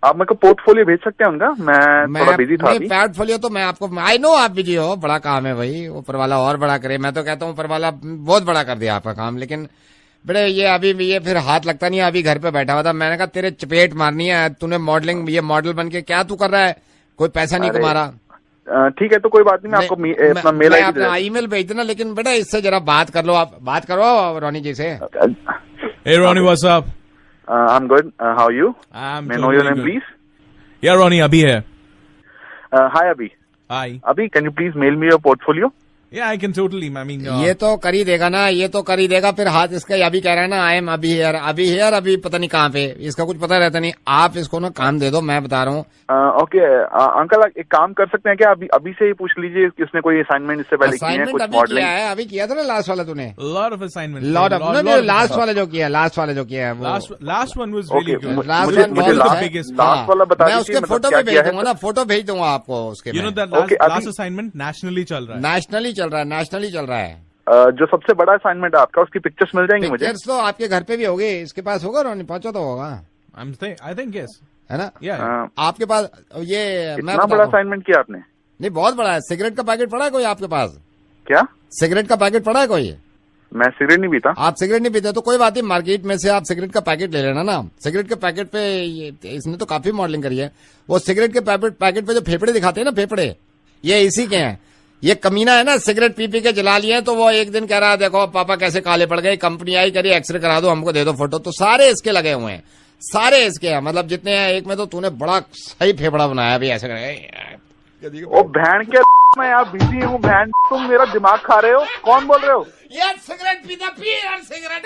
आप मेरे को पोर्टफोलियो भेज सकते हैं उनका? मैं थोड़ा बिजी था। पोर्टफोलियो तो मैं आपको, आई नो आप बिजी हो, बड़ा काम है भाई, ऊपर वाला और बड़ा करे। मैं तो कहता हूँ ऊपर वाला बहुत बड़ा कर दिया आपका काम, लेकिन बड़े ये अभी ये फिर हाथ लगता नहीं है। अभी घर पे बैठा हुआ था, मैंने कहा तेरे चपेट मारनी है, तूने मॉडलिंग, ये मॉडल बन के क्या तू कर रहा है, कोई पैसा नहीं कमा रहा। ठीक है, तो कोई बात नहीं, मैं आपको अपना मेल ईमेल भेज देना, लेकिन बेटा इससे जरा बात कर लो, आप बात करो रोनी जी से। Hey Ronnie, what's up? I'm good. How are you? May I know your name, please? Yeah, Ronnie, Abhi here. Hi, Abhi. Hi. Abhi, can you please mail me your portfolio? Yeah, I can totally. I mean, ये तो कर ही देगा ना, ये तो कर ही देगा। फिर हाथ इसका अभी कह रहा है ना, आई एम अभी हेयर, अभी पता नहीं कहाँ पे, इसका कुछ पता रहता नहीं। आप इसको ना काम दे दो, मैं बता रहा हूँ। ओके अंकल, एक काम कर सकते हैं क्या? अभी से ही पूछ लीजिए किसने कोई असाइनमेंट इससे पहले किया है, कुछ मॉडलिंग है? अभी किया था ना लास्ट वाला तूने? Lot of assignments. लास्ट वाला जो किया है last one was really good. Last वाला बता दीजिए। मैं उसके फोटो भी भेज दूंगा ना, फोटो भेज दूंगा आपको उसके। You know that last assignment nationally चल रहा है। नेशनली चल रहा है। जो सबसे बड़ा असाइनमेंट है आपका, उसकी पिक्चर्स मिल जाएंगी मुझे? पिक्चर्स तो आपके घर पे भी होगी, इसके पास होगा रोनी, पहुंचा तो होगा। I think yes. है ना? आपके पास ये कितना बड़ा असाइनमेंट किया आपने? नहीं, बहुत बड़ा है। सिगरेट का पैकेट पड़ा है कोई आपके पास? क्या सिगरेट का पैकेट पड़ा है कोई? मैं सिगरेट नहीं पीता। आप सिगरेट नहीं पीते तो कोई बात नहीं, मार्केट में से आप सिगरेट का पैकेट ले लेना ना। सिगरेट के पैकेट पे इसने तो काफी मॉडलिंग करी है। वो सिगरेट के पैकेट पे जो फेफड़े दिखाते हैं ना, फेफड़े, ये इसी के हैं। ये कमीना है ना, सिगरेट पी के जला लिए, तो वो एक दिन कह रहा है देखो पापा कैसे काले पड़ गए, कंपनी आई करी एक्सरे करा दो, हमको दे दो फोटो। तो सारे इसके लगे हुए हैं, सारे इसके हैं, मतलब जितने हैं। एक में तो तूने बड़ा सही फेफड़ा बनाया अभी, ऐसे करेगा। ओ बहन के मैं यार बिजी हूँ, बहन तुम मेरा दिमाग खा रहे हो। कौन बोल रहे हो? यार सिगरेट पीता पी यार सिगरेट।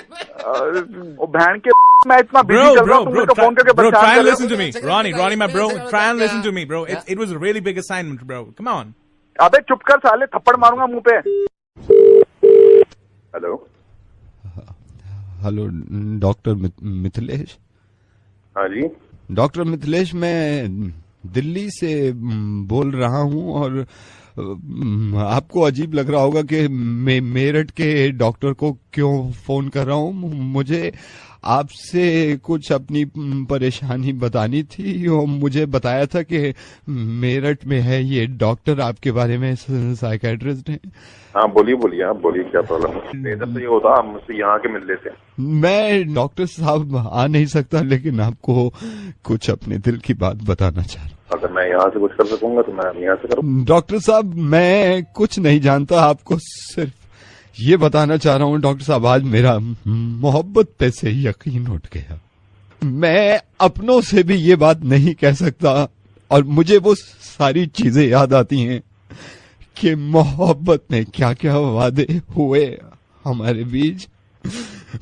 ओ बहन के मैं इतना बिजी चल रहा हूँ, तुम फोन करके bro, try and listen to me, Ronnie, my bro, try and listen to me, bro. It was a really big assignment, bro. Come on. अबे चुप कर साले, थप्पड़ मारूंगा मुंह पे। Hello doctor Mithilesh. हाँ जी डॉक्टर मिथिलेश, मैं दिल्ली से बोल रहा हूँ, और आपको अजीब लग रहा होगा कि मैं मेरठ के डॉक्टर को क्यों फोन कर रहा हूँ। मुझे आपसे कुछ अपनी परेशानी बतानी थी, और मुझे बताया था कि मेरठ में है ये डॉक्टर, आपके बारे में साइकेट्रिस्ट है। हाँ बोलिए, आप बोलिए क्या प्रॉब्लम है? इधर से ये होता, हम मुझसे यहाँ के मिल लेते हैं। मैं डॉक्टर साहब आ नहीं सकता, लेकिन आपको कुछ अपने दिल की बात बताना चाह रहा हूँ। अगर मैं यहाँ से कुछ कर सकूंगा तो मैं यहाँ से करूँ। डॉक्टर साहब, मैं कुछ नहीं जानता, आपको सिर्फ ये बताना चाह रहा हूँ। डॉक्टर साहब, आज मेरा मोहब्बत पे से यकीन उठ गया। मैं अपनों से भी ये बात नहीं कह सकता, और मुझे वो सारी चीजें याद आती हैं कि मोहब्बत में क्या क्या वादे हुए हमारे बीच।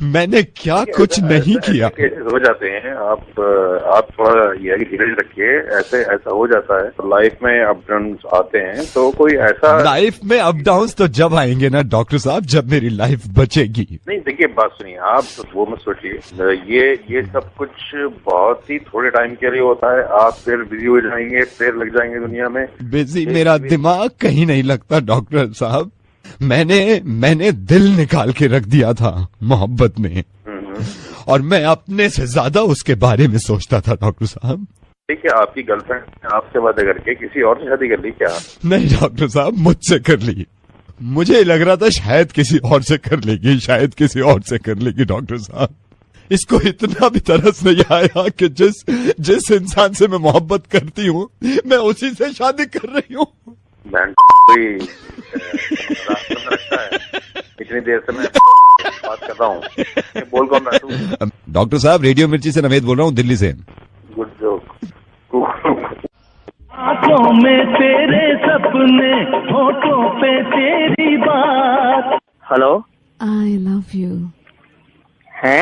मैंने क्या कुछ नहीं किया। हो जाते हैं, आप थोड़ा ये धीरज रखिए। ऐसा हो जाता है, तो लाइफ में अप डाउन आते हैं, तो कोई ऐसा लाइफ में अप डाउन तो जब आएंगे ना डॉक्टर साहब, जब मेरी लाइफ बचेगी। नहीं देखिए, बात सुनिए, आप वो मत सोचिए। ये सब कुछ बहुत ही थोड़े टाइम के लिए होता है। आप फिर बिजी हो जाएंगे, फिर लग जाएंगे दुनिया में। बिजी मेरा दिमाग कहीं नहीं लगता डॉक्टर साहब। मैंने दिल निकाल के रख दिया था मोहब्बत में, और मैं अपने से ज्यादा उसके बारे में सोचता था डॉक्टर साहब। ठीक है, आपकी गर्लफ्रेंड आपसे वादा करके किसी और से शादी कर ली क्या? नहीं डॉक्टर साहब, मुझसे कर ली। मुझे लग रहा था शायद किसी और से कर लेगी, शायद किसी और से कर लेगी। डॉक्टर साहब, इसको इतना भी तरस नहीं आया कि जिस इंसान से मैं मोहब्बत करती हूँ, मैं उसी से शादी कर रही हूँ। इतनी देर से मैं बात कर रहा हूँ। बोल कौन रहा तू? डॉक्टर साहब, रेडियो मिर्ची से नवेद बोल रहा हूँ, दिल्ली से। Good joke. आंखों में तेरे सपने, होठों पे तेरी बात। Hello, I love you. है?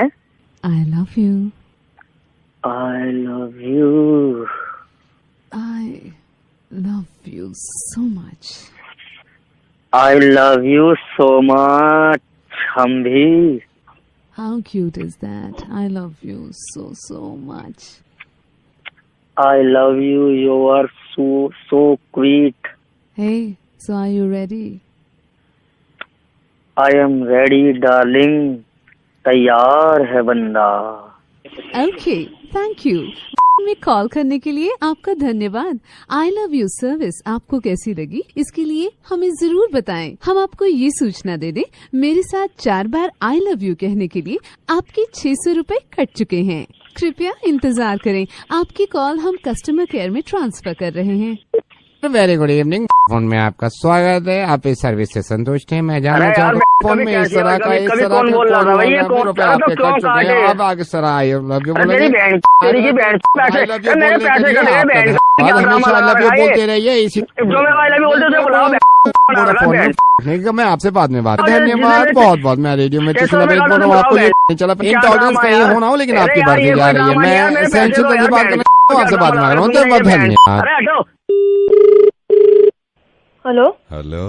I love you. I love you. I love you so much. I love you so much. हम भी। How cute is that? I love you so much. I love you. You are so sweet. Hey, so are you ready? I am ready, darling. तैयार है बंदा। Okay, thank you. में call करने के लिए आपका धन्यवाद। आई लव यू सर्विस आपको कैसी लगी, इसके लिए हमें जरूर बताएं। हम आपको ये सूचना दे दें, मेरे साथ 4 बार आई लव यू कहने के लिए आपके 600 रुपए कट चुके हैं। कृपया इंतजार करें, आपकी कॉल हम कस्टमर केयर में ट्रांसफर कर रहे हैं। वेरी गुड इवनिंग, फोन में आपका स्वागत है। आप इस सर्विस से संतुष्ट हैं? मैं जानना चाहता हूँ फोन में इस तरह का रुपए आपके कट चुके हैं। अब आगे सर आई लव यू बोलेंगे, बोलते रहिए इसी मैं आपसे बाद में बात। धन्यवाद बहुत बहुत। मैं रेडियो में आपको नहीं चला इंटॉलरेंस कहीं होना हो, लेकिन आपकी बढ़ती जा रही है। मैं सेंसिटिव बात करना आपसे बात में आ रहा हूँ। धन्यवाद। हेलो हेलो,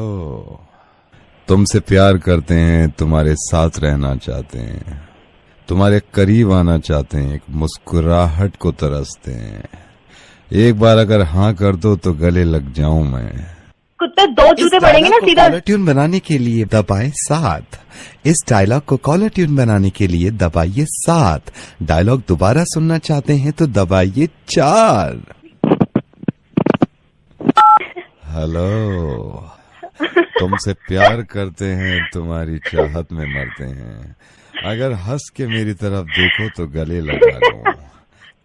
तुमसे प्यार करते हैं, तुम्हारे साथ रहना चाहते हैं, तुम्हारे करीब आना चाहते हैं, एक मुस्कुराहट को तरसते हैं। एक बार अगर हाँ कर दो तो गले लग जाऊं मैं। कुत्ते 2 जूते पड़ेंगे ना सीधा। कॉलर ट्यून बनाने के लिए दबाएं 7। इस डायलॉग को कॉलर ट्यून बनाने के लिए दबाइए 7। डायलॉग दोबारा सुनना चाहते हैं तो दबाइए 4। हेलो, तुमसे प्यार करते हैं, तुम्हारी चाहत में मरते हैं, अगर हंस के मेरी तरफ देखो तो गले लगा लो।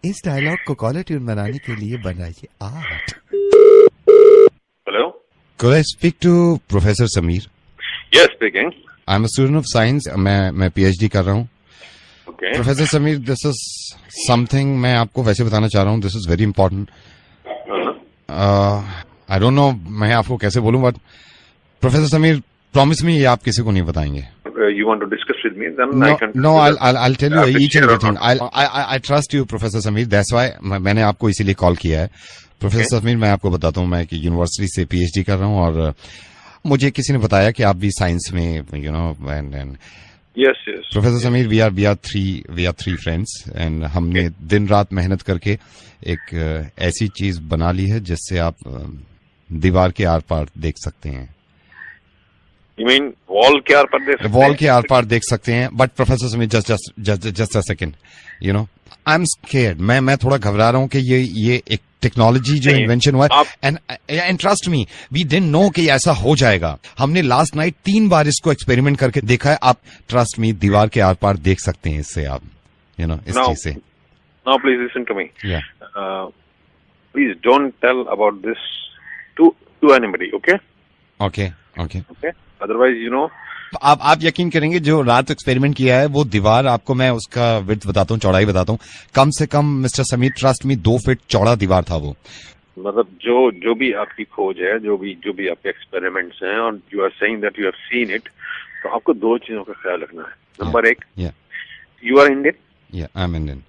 इस डायलॉग को कॉलर ट्यून बनाने के लिए बनाइए 8। Hello, Could I speak to Professor Sameer? Yes, speaking. I'm a student of science. मैं PhD कर रहा हूँ। Okay. Professor Sameer, this is something मैं आपको वैसे बताना चाह रहा हूँ। This is very important. I don't know मैं आपको कैसे बोलूँ, but Professor Sameer, promise me ये आप किसी को नहीं बताएंगे। You want to discuss with me? Then No, I can. no, I'll tell you each and everything. I trust you, Professor Sameer. That's why मैंने आपको इसीलिए कॉल किया है। प्रोफेसर समीर, मैं आपको बताता हूँ, मैं कि यूनिवर्सिटी से PhD कर रहा हूँ और मुझे किसी ने बताया कि आप भी साइंस में you know and Yes. Professor Sameer, we are three friends and हमने दिन रात मेहनत करके एक ऐसी चीज बना ली है जिससे आप दीवार के आर पार देख सकते हैं। You mean wall के आर पार देख सकते हैं? वॉल के आर पार देख सकते हैं। But professor Sameer, just a second, you know I am scared. मैं थोड़ा घबरा रहा हूँ कि ये एक टेक्नोलॉजी जो इन्वेंशन हुआ है, and trust me, we didn't know कि ऐसा हो जाएगा। हमने लास्ट नाइट 3 बार इसको एक्सपेरिमेंट करके देखा है। आप ट्रस्ट मी, दीवार के आर पार देख सकते हैं इससे, आप यू नो इस चीज से। Now please listen to me. Yeah. Please don't tell about this to anybody. Okay? Okay. Otherwise, you know. आप यकीन करेंगे, जो रात एक्सपेरिमेंट किया है वो दीवार, आपको मैं उसका विड्थ बताता हूँ, चौड़ाई बताता हूँ, कम से कम mister Sameer, trust me, 2 feet चौड़ा दीवार था वो। मतलब जो भी आपकी खोज है, जो भी आपके एक्सपेरिमेंट्स हैं, और you are saying that you have seen it, तो आपको 2 चीजों का ख्याल रखना है। Number 1, you are Indian. I am Indian.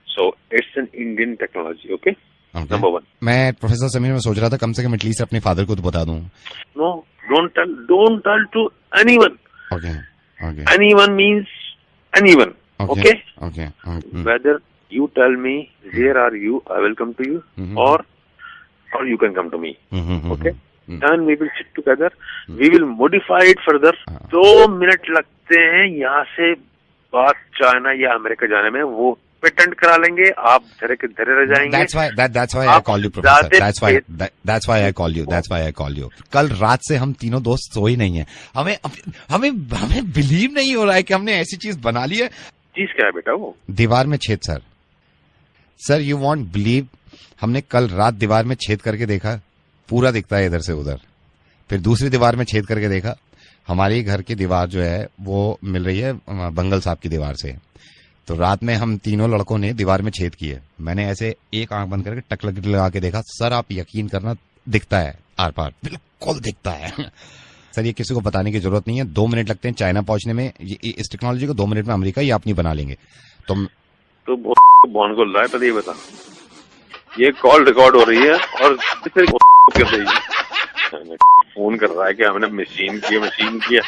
So it's an Indian technology. Okay, number 1। मैं प्रोफेसर समीर, मैं सोच रहा था कम से कम एटलीस्ट अपने फादर को तो बता दूं। No, don't tell to anyone. Okay. Anyone means anyone. Okay. Okay. Whether you tell me where are you, I will come to you, or you can come to me. Okay. Then we will sit together. We will modify it further. 2 minute लगते हैं यहाँ से बात China या America जाने में, वो patent करा लेंगे, आप धरे के धरे रह जाएंगे। That's why I call you, Professor. That's why I call you. कल रात से हम तीनों दोस्त सोए नहीं है। हमें बिलीव नहीं हो रहा है कि हमने ऐसी चीज बना ली है। चीज क्या है बेटा? वो दीवार में छेद। सर यू वॉन्ट बिलीव, हमने कल रात दीवार में छेद करके देखा, पूरा दिखता है इधर से उधर। फिर दूसरी दीवार में छेद करके देखा, हमारे घर की दीवार जो है वो मिल रही है बंगल साहब की दीवार से। तो रात में हम तीनों लड़कों ने दीवार में छेद किए। मैंने ऐसे एक आंख बंद करके टक लगा के देखा। सर आप यकीन करना, दिखता है आर पार, बिल्कुल दिखता है। सर ये किसी को बताने की जरूरत नहीं है। 2 मिनट लगते हैं चाइना पहुंचने में। इस टेक्नोलॉजी को 2 मिनट में अमेरिका या अपनी बना लेंगे। तो बॉन को लाए, पहले ये बता, ये कॉल रिकॉर्ड हो रही है और फोन कर रहा है कि हमने मशीन किया।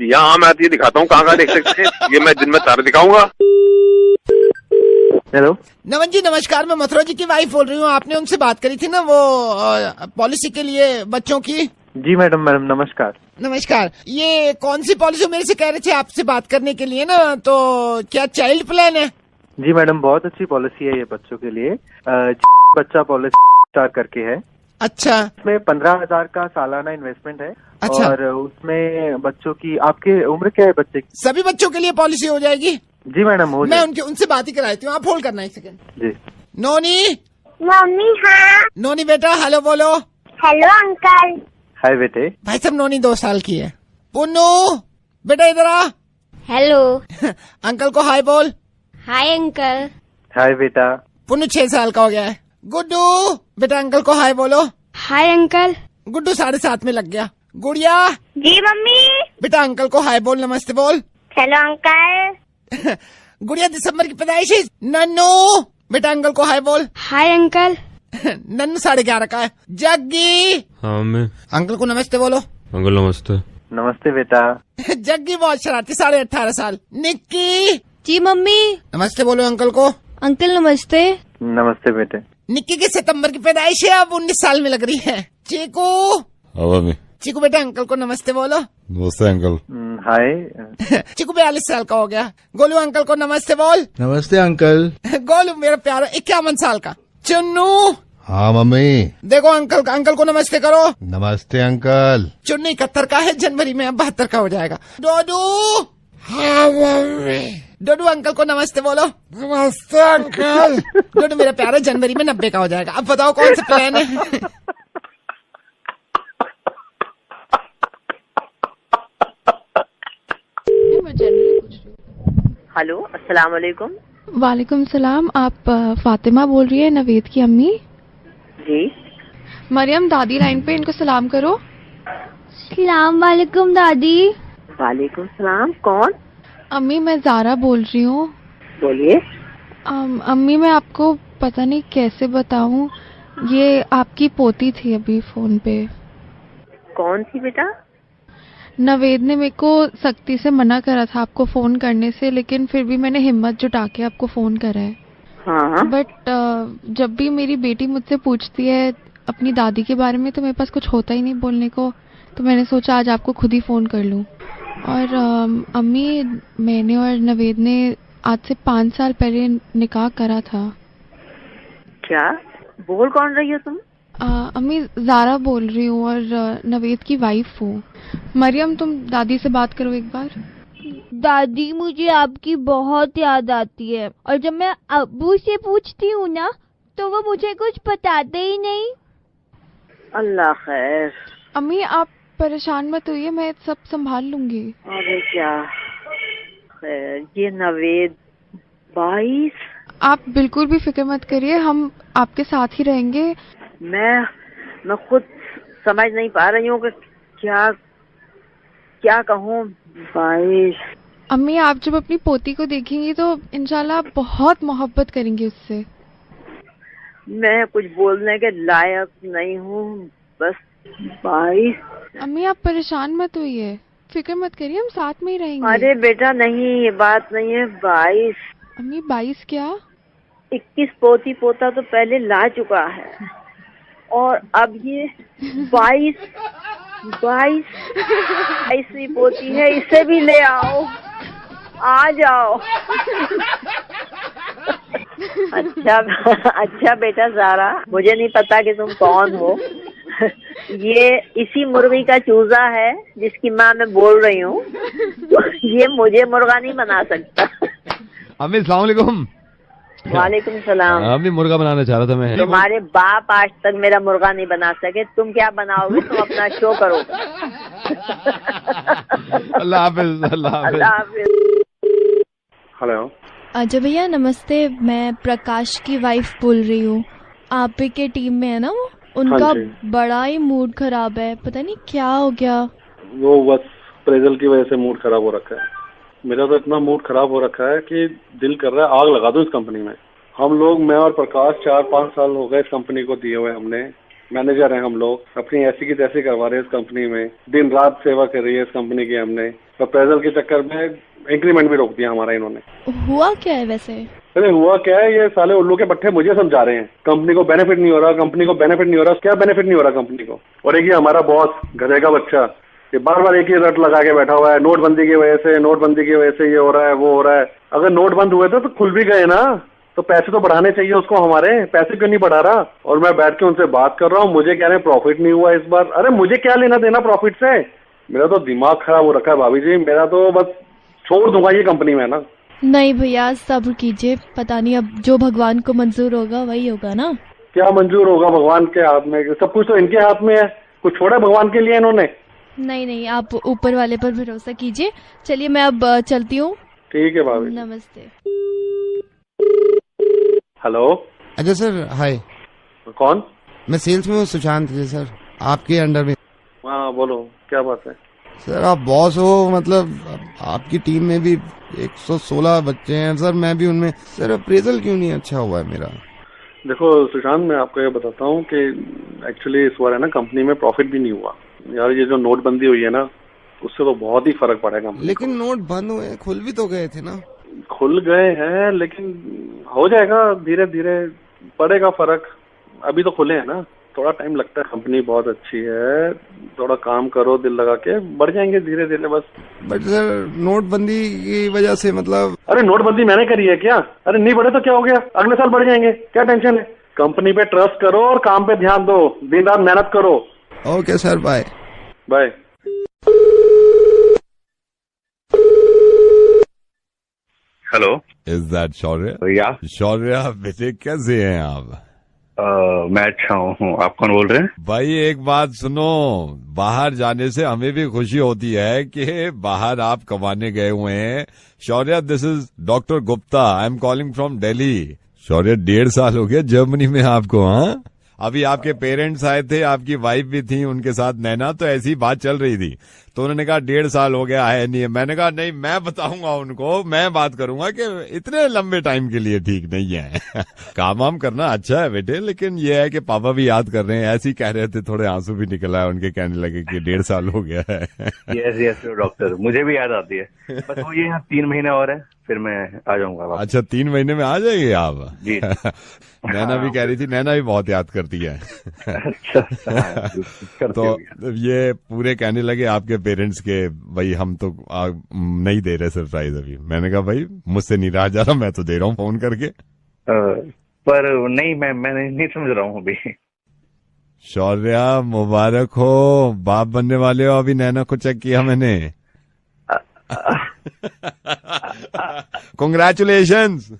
यहाँ मैं आती है, दिखाता हूँ कहाँ देख सकते हैं। ये मैं दिन में तारे दिखाऊंगा। हेलो नमन जी, नमस्कार। मैं मथुरा जी की वाइफ बोल रही हूँ। आपने उनसे बात करी थी ना वो पॉलिसी के लिए बच्चों की? जी मैडम नमस्कार। नमस्कार। ये कौन सी पॉलिसी? मेरे से कह रहे थे आपसे बात करने के लिए ना, तो क्या चाइल्ड प्लान है? जी मैडम, बहुत अच्छी पॉलिसी है ये बच्चों के लिए। बच्चा पॉलिसी स्टार करके है। अच्छा। इसमें 15,000 का सालाना इन्वेस्टमेंट है अच्छा। और उसमें बच्चों की, आपकी उम्र क्या है बच्चे की? सभी बच्चों के लिए पॉलिसी हो जाएगी? जी मैडम हो मैं उनसे बात ही कराती हूँ, आप होल्ड करना एक सेकंड। जी। नोनी, मम्मी हाँ। नोनी बेटा हेलो बोलो। Hello uncle. हाय बेटे। भाई साहब नोनी 2 साल की है। पुन्नू बेटा इधर आ। हेलो। अंकल को हाय बोल। Hi uncle. हाय बेटा। पुन्नू 6 साल का हो गया है। गुड्डू बेटा अंकल को हाय बोलो। Hi uncle. गुड्डू 7.5 में लग गया। गुड़िया। जी मम्मी। बेटा अंकल को हाय बोल, नमस्ते बोल। Hello uncle. गुड़िया दिसंबर की पैदाइश है। नन्नू बेटा अंकल को हाय बोल। Hi uncle. नन्नू 11:30 का है। जग्गी। हाँ मैं। अंकल को नमस्ते बोलो। अंकल नमस्ते। नमस्ते बेटा। जग्गी बहुत शरारती, 18.5 साल। निक्की। जी मम्मी। नमस्ते बोलो अंकल को। अंकल नमस्ते। नमस्ते बेटे। निक्की की सितंबर की पैदाइश है, अब 19 साल में लग रही है। चीकू। हवा में। चीकू बेटा अंकल को नमस्ते बोलो। नमस्ते अंकल। हाय। चीकू 42 साल का हो गया। गोलू अंकल को नमस्ते बोल। नमस्ते अंकल। गोलू मेरा प्यारा 51 साल का। चुन्नू। हाँ मम्मी। देखो अंकल को नमस्ते करो। नमस्ते अंकल। चुन्नू 71 का है, जनवरी में अब 72 का हो जाएगा। डोडू। हाँ मम्मी। डोडू अंकल को नमस्ते बोलो। नमस्ते अंकल। डोडू मेरा प्यारा जनवरी में 90 का हो जाएगा। अब बताओ कौन सा प्लान है? हेलो अस्सलाम वालेकुम। वालेकुम सलाम। आप फातिमा बोल रही है, नवेद की अम्मी? जी। मरियम दादी लाइन पे, इनको सलाम करो। सलाम वालेकुम दादी। वालेकुम सलाम। कौन? अम्मी मैं ज़ारा बोल रही हूँ। बोलिए। अम्मी मैं आपको पता नहीं कैसे बताऊँ, ये आपकी पोती थी अभी फोन पे। कौन थी बेटा? नवेद ने मेरे को सख्ती से मना करा था आपको फोन करने से, लेकिन फिर भी मैंने हिम्मत जुटा के आपको फोन करा है। हाँ। बट जब भी मेरी बेटी मुझसे पूछती है अपनी दादी के बारे में तो मेरे पास कुछ होता ही नहीं बोलने को, तो मैंने सोचा आज आपको खुद ही फोन कर लूं। और अम्मी मैंने और नवेद ने आज से 5 साल पहले निकाह करा था। क्या बोल कौन रही हो तुम? अम्मी ज़ारा बोल रही हूँ और नवेद की वाइफ हूँ। मरियम तुम दादी से बात करो एक बार। दादी मुझे आपकी बहुत याद आती है, और जब मैं अब्बू से पूछती हूँ ना तो वो मुझे कुछ बताते ही नहीं। अल्लाह खैर। अम्मी आप परेशान मत होइए, मैं सब संभाल लूंगी। अरे क्या खैर, ये नवेद 22। आप बिल्कुल भी फिक्र मत करिए, हम आपके साथ ही रहेंगे। मैं खुद समझ नहीं पा रही हूँ कि क्या कहूँ। 22। अम्मी आप जब अपनी पोती को देखेंगी तो इंशाल्लाह आप बहुत मोहब्बत करेंगी उससे। मैं कुछ बोलने के लायक नहीं हूँ, बस 22। अम्मी आप परेशान मत होइए, फिक्र मत करिए, हम साथ में ही रहेंगे। अरे बेटा नहीं, ये बात नहीं है। 22। अम्मी 22 क्या? 21 पोती पोता तो पहले ला चुका है, और अब ये 22वीं पोती है। इसे भी ले आओ, आ जाओ। अच्छा बेटा ज़ारा, मुझे नहीं पता कि तुम कौन हो। ये इसी मुर्गी का चूजा है जिसकी माँ मैं बोल रही हूँ। ये मुझे मुर्गा नहीं बना सकता। अम्मी अस्सलाम वालेकुम। वालेकुम सलाम। अम्मी मुर्गा बनाना चाह रहा था मैं। तुम्हारे बाप आज तक मेरा मुर्गा नहीं बना सके, तुम क्या बनाओगे? तुम अपना शो करो। अल्लाह हाफिज। अल्लाह हाफिज। हेलो अजय भैया नमस्ते, मैं प्रकाश की वाइफ बोल रही हूँ। आप ही के टीम में है ना वो? उनका हाँ बड़ा ही मूड खराब है, पता नहीं क्या हो गया। वो बस प्रेजल की वजह से मूड खराब हो रखा है। मेरा तो इतना मूड खराब हो रखा है कि दिल कर रहा है आग लगा दूं इस कंपनी में। हम लोग, मैं और प्रकाश 4-5 साल हो गए इस कंपनी को दिए हुए। हमने मैनेजर हैं हम लोग, अपनी ऐसी की तैसी करवा रहे हैं इस कंपनी में, दिन रात सेवा कर रही है इस कंपनी की हमने। तो प्रेजल के चक्कर में इंक्रीमेंट भी रोक दिया हमारा इन्होंने। हुआ क्या है वैसे? अरे हुआ क्या है, ये साले उल्लू के पट्टे मुझे समझा रहे हैं। कंपनी को बेनिफिट नहीं हो रहा, कंपनी को बेनिफिट नहीं हो रहा। क्या बेनिफिट नहीं हो रहा कंपनी को? और एक ये हमारा बॉस गधे का बच्चा, ये बार बार एक ही रट लगा के बैठा हुआ है, नोटबंदी की वजह से ये हो रहा है, वो हो रहा है। अगर नोट बंद हुए थे तो खुल भी गए ना, तो पैसे तो बढ़ाने चाहिए उसको, हमारे पैसे क्यों नहीं बढ़ा रहा? और मैं बैठ के उनसे बात कर रहा हूँ, मुझे कह रहे हैं प्रॉफिट नहीं हुआ इस बार। अरे मुझे क्या लेना देना प्रॉफिट से? मेरा तो दिमाग खराब हो रखा है भाभी जी, मेरा तो बस छोड़ दूंगा ये कंपनी में ना। नहीं भैया सब्र कीजिए, पता नहीं अब जो भगवान को मंजूर होगा वही होगा ना। क्या मंजूर होगा भगवान के हाथ में? सब कुछ तो इनके हाथ में है, कुछ छोड़ा भगवान के लिए इन्होंने? नहीं आप ऊपर वाले पर भरोसा कीजिए। चलिए मैं अब चलती हूँ। ठीक है भाभी। नमस्ते। हेलो। Ajay sir hi. कौन? मैं सेल्स में हूँ, सुशांत अजय सर, आपके अंडर में। हाँ बोलो, क्या बात है? सर आप बॉस हो, मतलब आपकी टीम में भी 116 बच्चे हैं सर, मैं भी उनमें। सर अप्रेजल क्यों नहीं अच्छा हुआ है मेरा? देखो सुशांत, मैं आपको ये बताता हूँ कि एक्चुअली इस बार है ना कंपनी में प्रॉफिट भी नहीं हुआ यार। ये जो नोटबंदी हुई है ना, उससे तो बहुत ही फर्क पड़ेगा। लेकिन नोट बंद हुए, खुल भी तो गए थे ना। खुल गए हैं लेकिन हो जाएगा, धीरे धीरे पड़ेगा फर्क। अभी तो खुले हैं ना, थोड़ा टाइम लगता है। कंपनी बहुत अच्छी है, थोड़ा काम करो दिल लगा के, बढ़ जाएंगे धीरे धीरे बस। बट सर नोटबंदी की वजह से मतलब। अरे नोटबंदी मैंने करी है क्या? अरे नहीं बढ़े तो क्या हो गया, अगले साल बढ़ जाएंगे, क्या टेंशन है? कंपनी पे ट्रस्ट करो और काम पे ध्यान दो, दिन रात मेहनत करो। Okay sir, bye bye. Hello, is that Shaurya? या शौर्य बेटे कैसे हैं आप? मैं अच्छा हूँ, आप कौन बोल रहे हैं? भाई एक बात सुनो, बाहर जाने से हमें भी खुशी होती है कि बाहर आप कमाने गए हुए हैं। Shaurya this is doctor Gupta, I am calling from Delhi. Shaurya 1.5 साल हो गया जर्मनी में आपको? हाँ, अभी आपके पेरेंट्स आए थे, आपकी वाइफ भी थी उनके साथ नैना, तो ऐसी बात चल रही थी, तो उन्होंने कहा 1.5 साल हो गया है नहीं है। मैंने कहा नहीं, मैं बताऊंगा उनको, मैं बात करूंगा कि इतने लंबे टाइम के लिए ठीक नहीं है। काम वाम करना अच्छा है बेटे, लेकिन ये है कि पापा भी याद कर रहे हैं। ऐसे ही कह रहे थे, थोड़े आंसू भी निकल आए उनके, कहने लगे कि 1.5 साल हो गया है। यस डॉक्टर, मुझे भी याद आती है, बस वो ये 3 महीने और है, फिर मैं आ जाऊंगा। अच्छा 3 महीने में आ जाएंगे आप? जी। नैना भी कह रही थी, नैना भी बहुत याद करती है। तो ये पूरे कहने लगे आपके पेरेंट्स के, भाई हम तो नहीं दे रहे सरप्राइज अभी। मैंने कहा भाई मुझसे नहीं रहा जा रहा, मैं तो दे रहा हूँ फोन करके। पर नहीं, मैं नहीं समझ रहा हूँ अभी। शौर्या मुबारक हो, बाप बनने वाले हो। अभी नैना को चेक किया मैंने। Congratulations!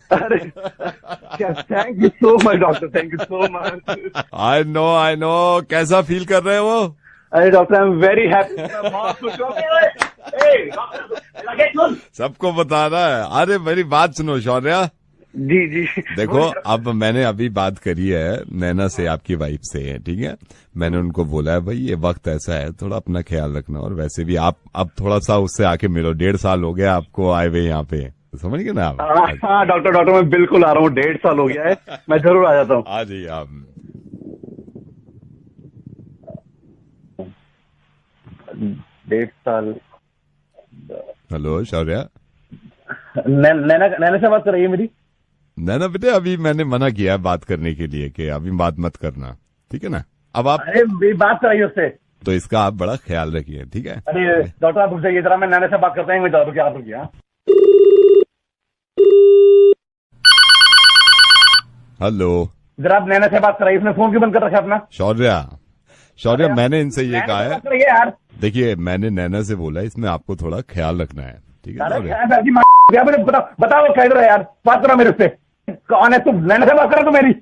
Thank you so much doctor, thank you so much. I know. कैसा फील कर रहे हैं वो? अरे doctor, I am very happy. सबको बताना है। अरे मेरी बात सुनो शौर्या। जी। देखो अब मैंने अभी बात करी है नैना से, आपकी वाइफ से, ठीक है। मैंने उनको बोला है भाई ये वक्त ऐसा है, थोड़ा अपना ख्याल रखना, और वैसे भी आप अब थोड़ा सा उससे आके मिलो। 1.5 साल हो गया आपको आए हुए यहाँ पे, समझ गए ना आप? हाँ डॉक्टर, मैं बिल्कुल आ रहा हूँ, 1.5 साल हो गया है, मैं जरूर आ जाता हूँ। आ जाइए आप। 1.5 साल। हेलो शौर्या, नैना से बात कर रही है मेरी? नैना बेटे अभी मैंने मना किया है बात करने के लिए कि अभी बात मत करना, ठीक है ना? अब आप बात कराइए उससे, तो इसका आप बड़ा ख्याल रखिए, ठीक है? अरे डॉक्टर आप रुक जाइए जरा, मैं नैना से बात करता हूँ, मैं जरूर क्या रुकिए। हेलो, जरा आप नैना से बात कराइए, इसने फोन क्यों बंद कर रखा है अपना? शौर्या मैंने इनसे ये कहा है, यार देखिए मैंने नैना से बोला इसमें आपको थोड़ा ख्याल रखना है, ठीक है? बताओ क्या रहा यार, बात करो मेरे से। कौन है तुम? नैना से बात करो तो मेरी।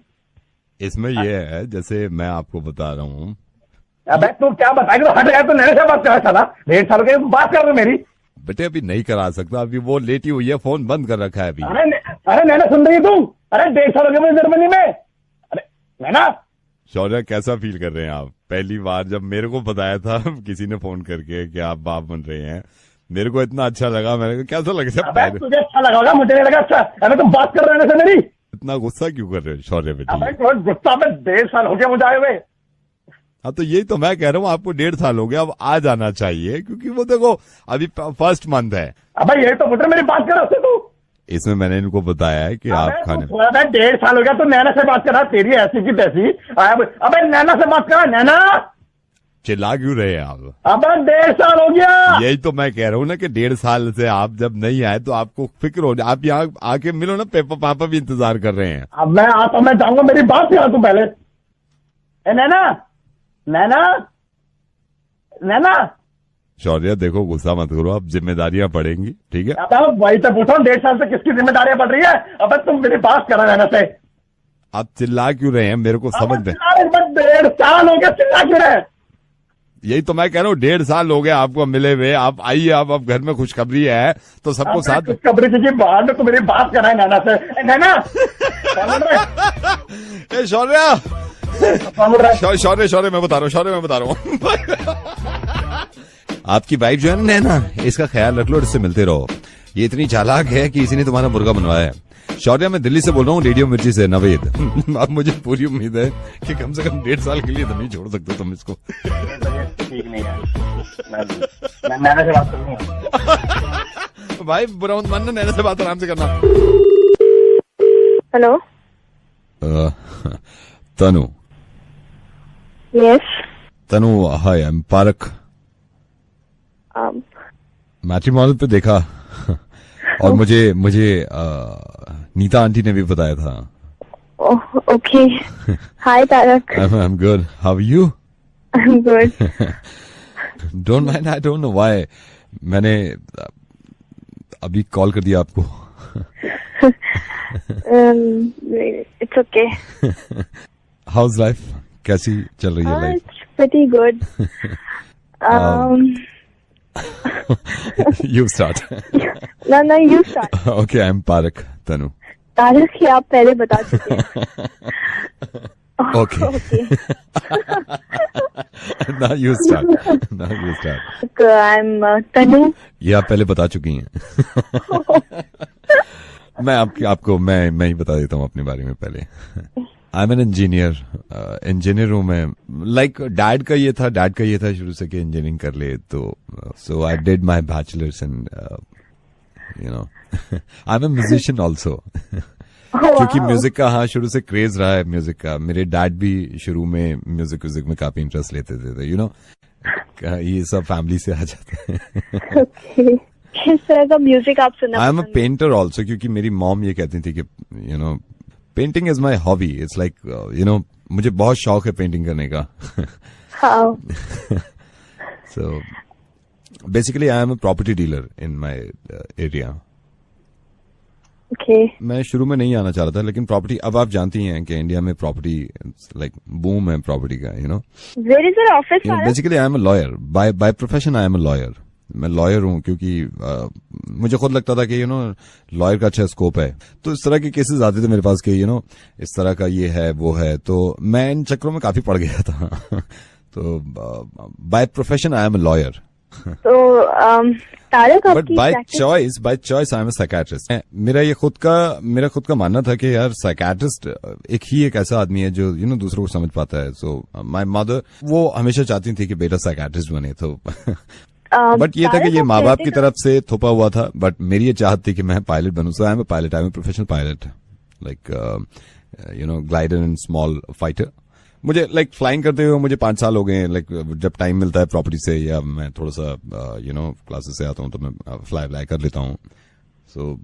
इसमें ये है, जैसे मैं आपको बता रहा हूँ। अबे तू क्या बताएगा? तो हट गया तो नैना से बात करा साला, 1.5 साल के बात कर रहे मेरी। बेटे अभी नहीं करा सकता, अभी वो लेटी हुई है, फोन बंद कर रखा है अभी। अरे नैना सुन रही है तू? अरे 1.5 साल हो गया मुझे जर्मनी में। अरे नैना। शौर्या कैसा फील कर रहे हैं आप? पहली बार जब मेरे को बताया था किसी ने फोन करके कि आप बाप बन रहे हैं, मेरे को इतना अच्छा लगा। मैंने कहा कैसा लगा? तुझे अच्छा लगा होगा, मुझे नहीं लगा अच्छा। अरे तुम बात कर रहे हो मेरी। इतना गुस्सा क्यों कर रहे हो शौर्य बेटे? गुस्सा में 1.5 साल हो गया मुझे आए हुए। हाँ तो यही तो मैं कह रहा हूँ, आपको 1.5 साल हो गया, अब आ जाना चाहिए, क्योंकि वो देखो अभी फर्स्ट मंथ है। अब ये तो पुत्र मेरी बात कर रहे तू। इसमें मैंने इनको बताया है कि आप खाने 1.5 साल हो गया तो नैना से बात करा, तेरी ऐसी की तैसी। अब नैना से बात करा। नैना चिल्ला क्यों रहे हैं आप? अब 1.5 साल हो गया। यही तो मैं कह रहा हूँ ना कि 1.5 साल से आप जब नहीं आए तो आपको फिक्र हो, आप यहाँ आके मिलो ना, पापा भी इंतजार कर रहे हैं। अब मैं आता, मैं जाऊंगा, मेरी बात सुना तू पहले। नैना नैना नैना। शौर्य देखो, गुस्सा मत करो, आप जिम्मेदारियां पड़ेंगी, ठीक है? अब वही तो पूछा हूँ, 1.5 साल से किसकी जिम्मेदारियां पड़ रही है? अब तुम मेरी बात करा नैना से। आप चिल्ला क्यों रहे हैं, मेरे को समझ में। 1.5 साल हो गया, चिल्ला क्यों रहे? यही तो मैं कह रहा हूँ, 1.5 साल हो गया आपको मिले हुए। आप आइए, आप घर में खुशखबरी है तो सबको साथ। खुशखबरी की बात में तो मेरी बात कराए नैना से। नैना शौर्य मैं बता रहा हूँ आपकी वाइफ जो है ना नैना, इसका ख्याल रख लो और इससे मिलते रहो। ये इतनी चालाक है कि इसी ने तुम्हारा मुर्गा बनवाया है। शौर्य मैं दिल्ली से बोल रहा हूँ, रेडियो मिर्ची से, नवेद। अब मुझे पूरी उम्मीद है कि कम से कम 1.5 साल के लिए तो नहीं छोड़ सकते तुम इसको। ठीक नहीं है, मैं नैना से बात करूंगा। भाई बुरा मत मानना, नैना से बात आराम से करना। Hello Tanu. Yes Tanu, hi, I am park. Matrimonial पे देखा और मुझे नीता आंटी ने भी बताया था। Okay, hi Tarak. I am good, how are you? I am good. Don't mind, I don't know why मैंने अभी कॉल कर दिया आपको। It's okay. हाउस लाइफ कैसी चल रही है? Life pretty good. You start. No, you start. Okay, I'm Parak, Tanu. Tarak ही आप पहले बता चुके हैं। Okay. Now you start. I'm Tanu. ये आप पहले बता चुकी हैं। मैं आपको मैं ही बता देता हूँ अपने बारे में पहले। आई एम एन इंजीनियर हूँ मैं। लाइक डैड का ये था शुरू से कि इंजीनियरिंग कर ले, तो so I did my bachelors in you know I am a musician also. क्योंकि म्यूजिक का शुरू से क्रेज रहा है म्यूजिक का। मेरे डैड भी शुरू में म्यूजिक में काफी इंटरेस्ट लेते थे, यू नो, ये सब फैमिली से आ जाते हैं। किस तरह का म्यूजिक आप सुनना? आई एम अ पेंटर ऑल्सो, क्योंकि मेरी मॉम ये कहती थी कि you know painting is my hobby. It's like you no, मुझे बहुत शौक है पेंटिंग करने का। So basically I am a property dealer in my area. मैं शुरू में नहीं आना चाह रहा था, लेकिन प्रॉपर्टी, अब आप जानती हैं कि इंडिया में प्रॉपर्टी लाइक बूम है प्रॉपर्टी का, you know. Where is your office? Basically I am a lawyer by profession. I am a lawyer. मैं लॉयर हूँ क्योंकि मुझे खुद लगता था कि यू नो लॉयर का अच्छा स्कोप है, तो इस तरह के केसेस आते थे मेरे पास कि यू नो इस तरह का ये है वो है, तो मैं इन चक्रों में काफी पड़ गया था। तो bye profession I am a lawyer. But by choice I am a psychiatrist. मेरा खुद का मानना था कि यार साइकियाट्रिस्ट एक ऐसा आदमी है जो यू नो दूसरों को समझ पाता है। सो माय मदर वो हमेशा चाहती थी कि बेटा साइकियाट्रिस्ट बने, तो बट ये था कि ये माँ बाप की तरफ से थोपा हुआ था। बट मेरी ये चाहत थी कि मैं पायलट बनूं। So I am a pilot, I am a professional pilot, like you know glider and small fighter. मुझे लाइक फ्लाइंग करते हुए मुझे 5 साल हो गए। लाइक जब टाइम मिलता है प्रॉपर्टी से या मैं थोड़ा सा यू नो क्लासेस से आता हूँ तो मैं फ्लाई कर लेता हूँ। सो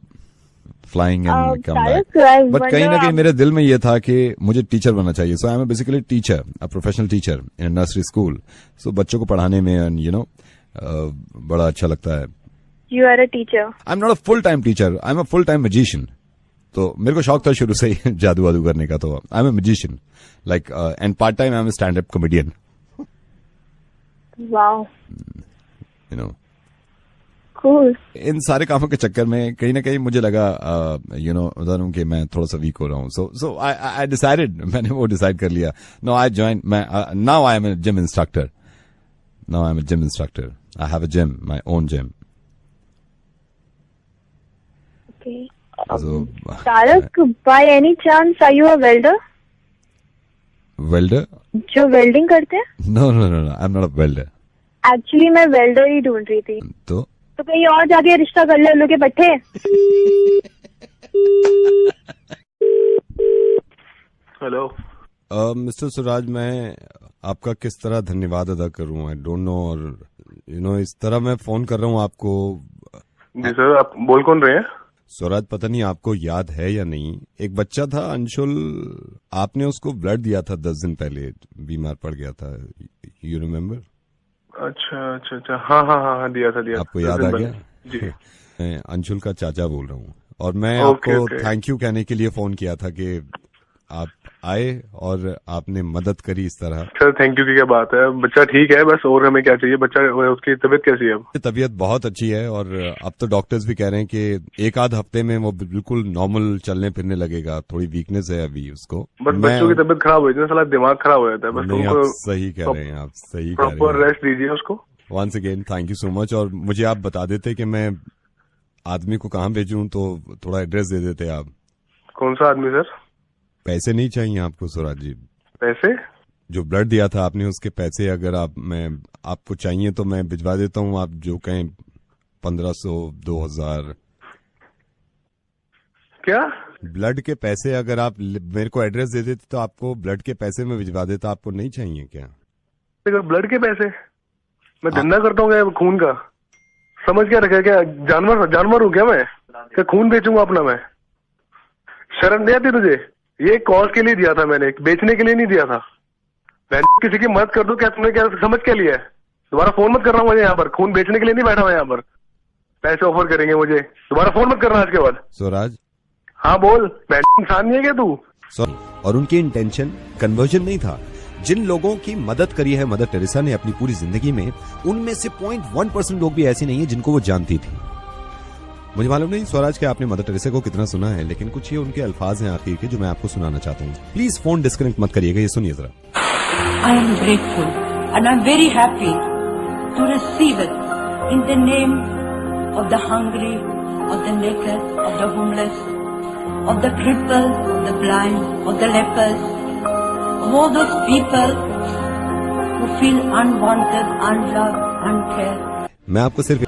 flying and come back. But कहीं ना कहीं मेरे दिल में ये था कि मुझे टीचर बनना चाहिए। So I am basically teacher, a professional teacher in nursery school. So बच्चों को पढ़ाने में एंड यू नो बड़ा अच्छा लगता है। You are a teacher. I'm not a full-time teacher. I'm a full-time magician. तो मेरे को शौक था शुरू से ही जादू वादू करने का, तो I'm a magician. Like and part-time I'm a stand-up comedian. Wow. You know. Cool. इन सारे कामों के चक्कर में कहीं ना कहीं मुझे लगा यू नो उदाहरण कि मैं थोड़ा सा वीक हो रहा हूँ। सो आई डिसाइडेड, मैंने वो डिसाइड कर लिया। No I join, now I am a gym instructor. Now I'm a gym instructor. I have a gym, my own gym. Okay. So, Tarak, by any chance, are you a welder? Welder? जो welding करते हैं? No, I'm not a welder. Actually, मैं welder ही ढूंढ रही थी। तो कहीं और जाके रिश्ता कर ले उन लोग के पट्टे। हेलो मिस्टर सुराज, मैं आपका किस तरह धन्यवाद अदा करूं, आई डोंट नो। और इस तरह मैं फोन कर रहा हूं आपको। जी सर, आप बोल कौन रहे हैं? स्वराज, पता नहीं आपको याद है या नहीं, एक बच्चा था अंशुल, आपने उसको ब्लड दिया था 10 दिन पहले, बीमार पड़ गया था, यू रिमेम्बर? अच्छा, हाँ, दिया था। आपको याद आ गया? जी। मैं अंशुल का चाचा बोल रहा हूँ, और मैं आपको थैंक यू कहने के लिए फोन किया था कि आप आए और आपने मदद करी इस तरह। सर थैंक यू की क्या बात है, बच्चा ठीक है बस, और हमें क्या चाहिए? बच्चा, उसकी तबीयत कैसी है अब? तबीयत बहुत अच्छी है, और अब तो डॉक्टर्स भी कह रहे हैं कि 1 आध हफ्ते में वो बिल्कुल नॉर्मल चलने फिरने लगेगा। थोड़ी वीकनेस है अभी उसको। बस बच्चों की तबीयत खराब हो जाती है, साला दिमाग खराब हो जाता है। बस नहीं, आप सही कह रहे हैं, आप सही कह रहे हैं। प्रॉपर रेस्ट दीजिए उसको। Once again thank you so much. और मुझे आप बता देते कि मैं आदमी को कहाँ भेजूं, तो थोड़ा एड्रेस दे देते आप। कौन सा आदमी सर? पैसे नहीं चाहिए आपको स्वराज जी? पैसे? जो ब्लड दिया था आपने, उसके पैसे अगर आपको चाहिए तो मैं भिजवा देता हूँ। आप जो कहें, 1500, 2000। क्या? ब्लड के पैसे अगर आप मेरे को एड्रेस दे देते तो आपको ब्लड के पैसे में भिजवा देता। आपको नहीं चाहिए क्या? ब्लड के पैसे? मैं धंधा करता हूँ क्या खून का? समझ क्या रखा? क्या जानवर हूँ क्या मैं? क्या खून बेचूंगा अपना मैं? शर्म नहीं आती तुझे? ये कॉज के लिए दिया था मैंने, बेचने के लिए नहीं दिया था। मैं किसी की मदद कर दूं क्या? तुमने क्या समझ क्या लिया है? दोबारा फोन मत करना मुझे यहाँ पर। खून बेचने के लिए नहीं बैठा मैं यहाँ पर। पैसे ऑफर करेंगे मुझे, दोबारा फोन मत करना आज के बाद। स्वराज, हाँ बोल। मैं इंसान नहीं है क्या तू? और उनकी इंटेंशन कन्वर्जन नहीं था। जिन लोगों की मदद करी है मदर टेरेसा ने अपनी पूरी जिंदगी में, उनमें से 0.1% लोग भी ऐसे नहीं है जिनको वो जानती थी। मुझे मालूम नहीं स्वराज के आपने मदर टेरेसा को कितना सुना है, लेकिन कुछ ये उनके अल्फाज हैं आखिर के जो मैं आपको सुनाना चाहता हूँ। प्लीज फोन डिस्कनेक्ट मत करिएगा, ये सुनिए जरा। I am grateful and I am very happy to receive it in the name of the hungry, of the naked, of the homeless, of the crippled, of the blind, of the lepers, of all those people who feel unwanted, unloved, uncared. मैं आपको सिर्फ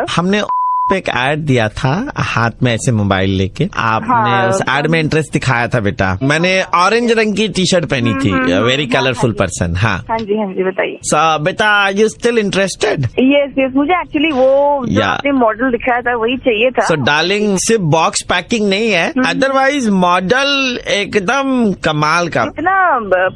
हमने पे एक add दिया था हाथ में ऐसे मोबाइल लेके, आपने उस एड में इंटरेस्ट दिखाया था बेटा। मैंने ऑरेंज रंग की टी शर्ट पहनी थी, वेरी कलरफुल पर्सन। हाँ जी बताइए। बेटा are you still interested? Yes मुझे एक्चुअली वो जो आपने मॉडल दिखाया था वही चाहिए था। सो डार्लिंग सिर्फ बॉक्स पैकिंग नहीं है, अदरवाइज मॉडल एकदम कमाल का। कितना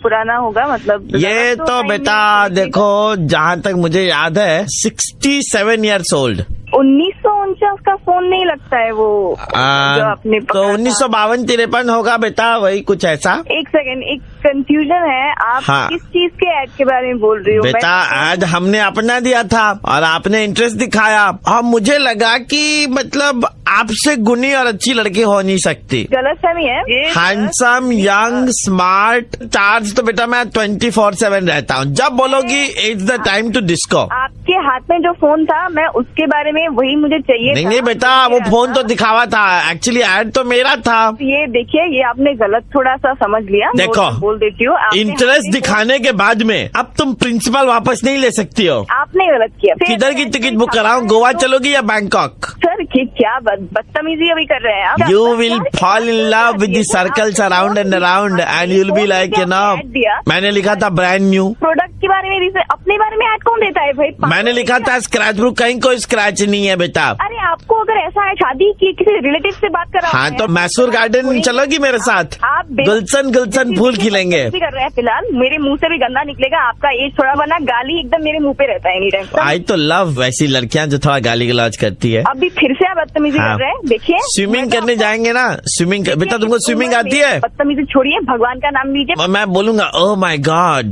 पुराना होगा मतलब? ये तो बेटा देखो जहाँ तक मुझे याद है 67 ईयर्स ओल्ड। 1949 का फोन नहीं लगता है वो जो आपने तो 1952-53 होगा बेटा, वही कुछ ऐसा। एक सेकंड, एक कंफ्यूजन है, आप किस चीज के ऐड के बारे में बोल रही हो? बेटा ऐड हमने अपना दिया था और आपने इंटरेस्ट दिखाया और मुझे लगा कि मतलब आपसे गुनी और अच्छी लड़की हो नहीं सकती। गलतफहमी है। Handsome, young, smart. चार्ज तो बेटा मैं 24/7 रहता हूँ, जब बोलोगी it's the time to disco. आपके हाथ में जो फोन था मैं उसके बारे में वही मुझे चाहिए। नहीं बेटा वो फोन तो दिखावा था, एक्चुअली ऐड तो मेरा था। ये देखिए ये आपने गलत थोड़ा सा समझ लिया। देखो बोल देती हूँ, इंटरेस्ट दिखाने के बाद में अब तुम प्रिंसिपल वापस नहीं ले सकती हो। आपने गलत किया। किधर की टिकट बुक कराऊं, गोवा चलोगी या बैंकॉक? सर क्या बदतमीजी अभी कर रहे हैं आप? You will fall in love with the circles around and around and you will be like you no. मैंने लिखा था ब्रांड न्यू। प्रोडक्ट के बारे में अपने बारे में ऐड कौन देता है भाई? मैंने लिखा था स्क्रैच प्रूफ, कहीं कोई स्क्रैच नहीं है बेटा। अरे आपको अगर ऐसा है शादी की किसी रिलेटिव से बात कर रहा हाँ तो मैसूर गार्डन चलोगी मेरे साथ? आप गुलशन फूल खिलेंगे। कर रहे हैं फिलहाल, मेरे मुंह से भी गंदा निकलेगा। आपका एज थोड़ा बना, गाली एकदम मेरे मुंह पे रहता है एनी टाइम। आई तो लव वैसी लड़कियां जो थोड़ा गाली गलौज करती है। अभी फिर से आप बदतमीजी कर रहे हैं। देखिए स्विमिंग करने जाएंगे ना, स्विमिंग बेटा तुमको स्विमिंग आती है? बदतमीजी छोड़िए, भगवान का नाम लीजिए। मैं बोलूंगा ओह माय गॉड।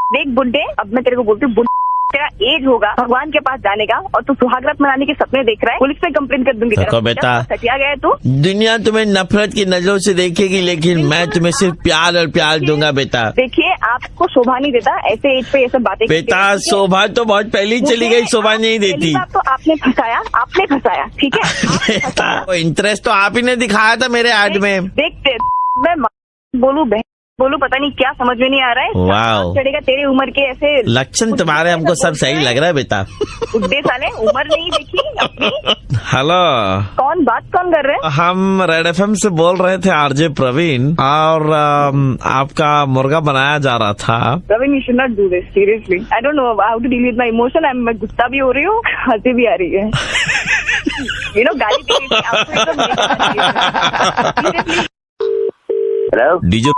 देख बुड्ढे, अब मैं तेरे को बोलती हूँ, तेरा एज होगा भगवान के पास जाने का और तू सुहागरात मनाने के सपने देख रहा है। पुलिस पे कंप्लेन कर दूंगी। देखो बेटा सटिया गया तू। दुनिया तुम्हें नफरत की नजरों से देखेगी, लेकिन मैं तुम्हें सिर्फ प्यार और प्यार दूंगा बेटा। देखिए आपको शोभा नहीं देता ऐसे एज पे ये सब बातें। बेटा शोभा तो बहुत पहले ही चली गई, शोभा नहीं देती। तो आपने फंसाया ठीक है। बेटा इंटरेस्ट तो आप ही ने दिखाया था मेरे ऐड में। देखते मैं बोलू पता नहीं क्या समझ में नहीं आ रहा है। वाओ चढ़ेगा तेरी उम्र के ऐसे लक्षण तुम्हारे हमको सब सही लग रहा है बेटा। बुड्ढे साले, उम्र नहीं देखी अपनी। हेलो कौन कर रहे हैं? हम रेड FM से बोल रहे थे, आरजे प्रवीण, और आपका मुर्गा बनाया जा रहा था। Praveen you should not do this seriously. I don't know how to deal with my emotion. मैं गुस्सा भी हो रही हूँ, हंसी भी आ रही है। यू नो गाली डीजे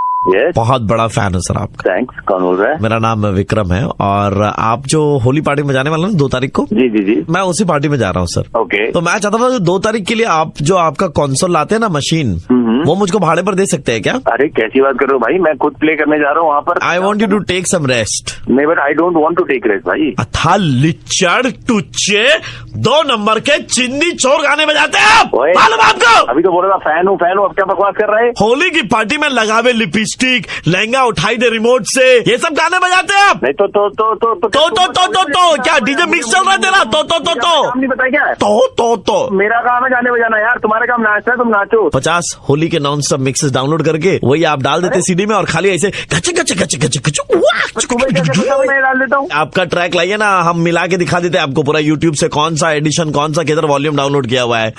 बहुत बड़ा फैन है सर आपका। थैंक्स। कौन बोल रहा है? मेरा नाम विक्रम है और आप जो होली पार्टी में जाने वाला ना 2 तारीख को? जी मैं उसी पार्टी में जा रहा हूँ सर। ओके। तो मैं चाहता था 2 तारीख के लिए आप जो आपका कंसोल लाते हैं ना मशीन, वो मुझको भाड़े पर दे सकते हैं क्या? अरे कैसी बात कर रहे हो भाई, मैं खुद प्ले करने जा रहा हूँ वहाँ पर। I want you to take some rest. नहीं but I don't want to take rest भाई। अथा लिचड़ टुच्चे 2 नंबर के चिंदी चोर गाने बजाते हैं आप, मालूम आपको? अभी तो बोल रहा था फैन हूँ, अब क्या बकवास कर रहे हैं? होली की पार्टी में लगावे लिपस्टिक, लहंगा उठाई दे रिमोट से, ये सब गाने बजाते हैं आप? नहीं तो क्या डीजे मिक्स चल रहा है तेरा? नहीं बताया क्या? तो मेरा काम है गाने बजाना यार, तुम्हारा काम नाचना है, तुम नाचो। 50 होली के नॉन स्टॉप मिक्सेस डाउनलोड करके वही आप डाल देते सीडी में और खाली ऐसे गच डाल देता हूँ। आपका ट्रैक लाइए ना, हम मिला के दिखा देते हैं आपको पूरा यूट्यूब से कौन सा एडिशन, कौन सा किधर वॉल्यूम डाउनलोड किया हुआ है?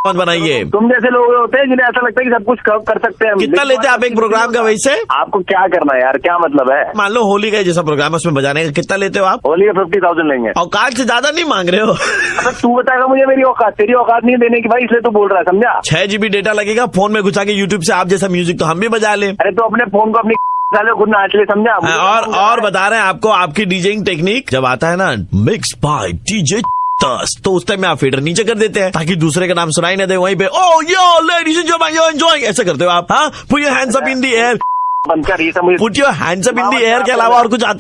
कौन बनाइए? तुम जैसे लोग होते हैं जिन्हें ऐसा लगता है कि सब कुछ कर सकते हैं। कितना लेते हैं आप एक प्रोग्राम का? वैसे आपको क्या करना है यार, क्या मतलब है? मान लो होली का जैसा प्रोग्राम है उसमें बजाने का, कितना लेते हो आप? होली का 50,000 लेंगे। औकात से ज्यादा नहीं मांग रहे हो? अबे तू बताएगा मुझे मेरी औकात, तेरी औकात नहीं देने की भाई, इसलिए तू बोल रहा है, समझा? 6 GB डेटा लगेगा फोन में घुसा के यूट्यूब से आप जैसा म्यूजिक तो हम भी बजा ले। अरे तो अपने फोन को अपनी खुद नाच ले, समझा? और बता रहे हैं आपको आपकी डीजेइंग टेक्निक जब आता है ना, मिक्स बाय डीजे तो उस टाइम में आप फीडर नीचे कर देते हैं ताकि दूसरे का नाम सुनाई ना दे। वहीं पे oh yo ladies and gentleman you enjoying ऐसे करते हो आप। हाँ, put your hands up in the air. बंद कर ये सब। Put your hands up in the air के अलावा और कुछ आता है?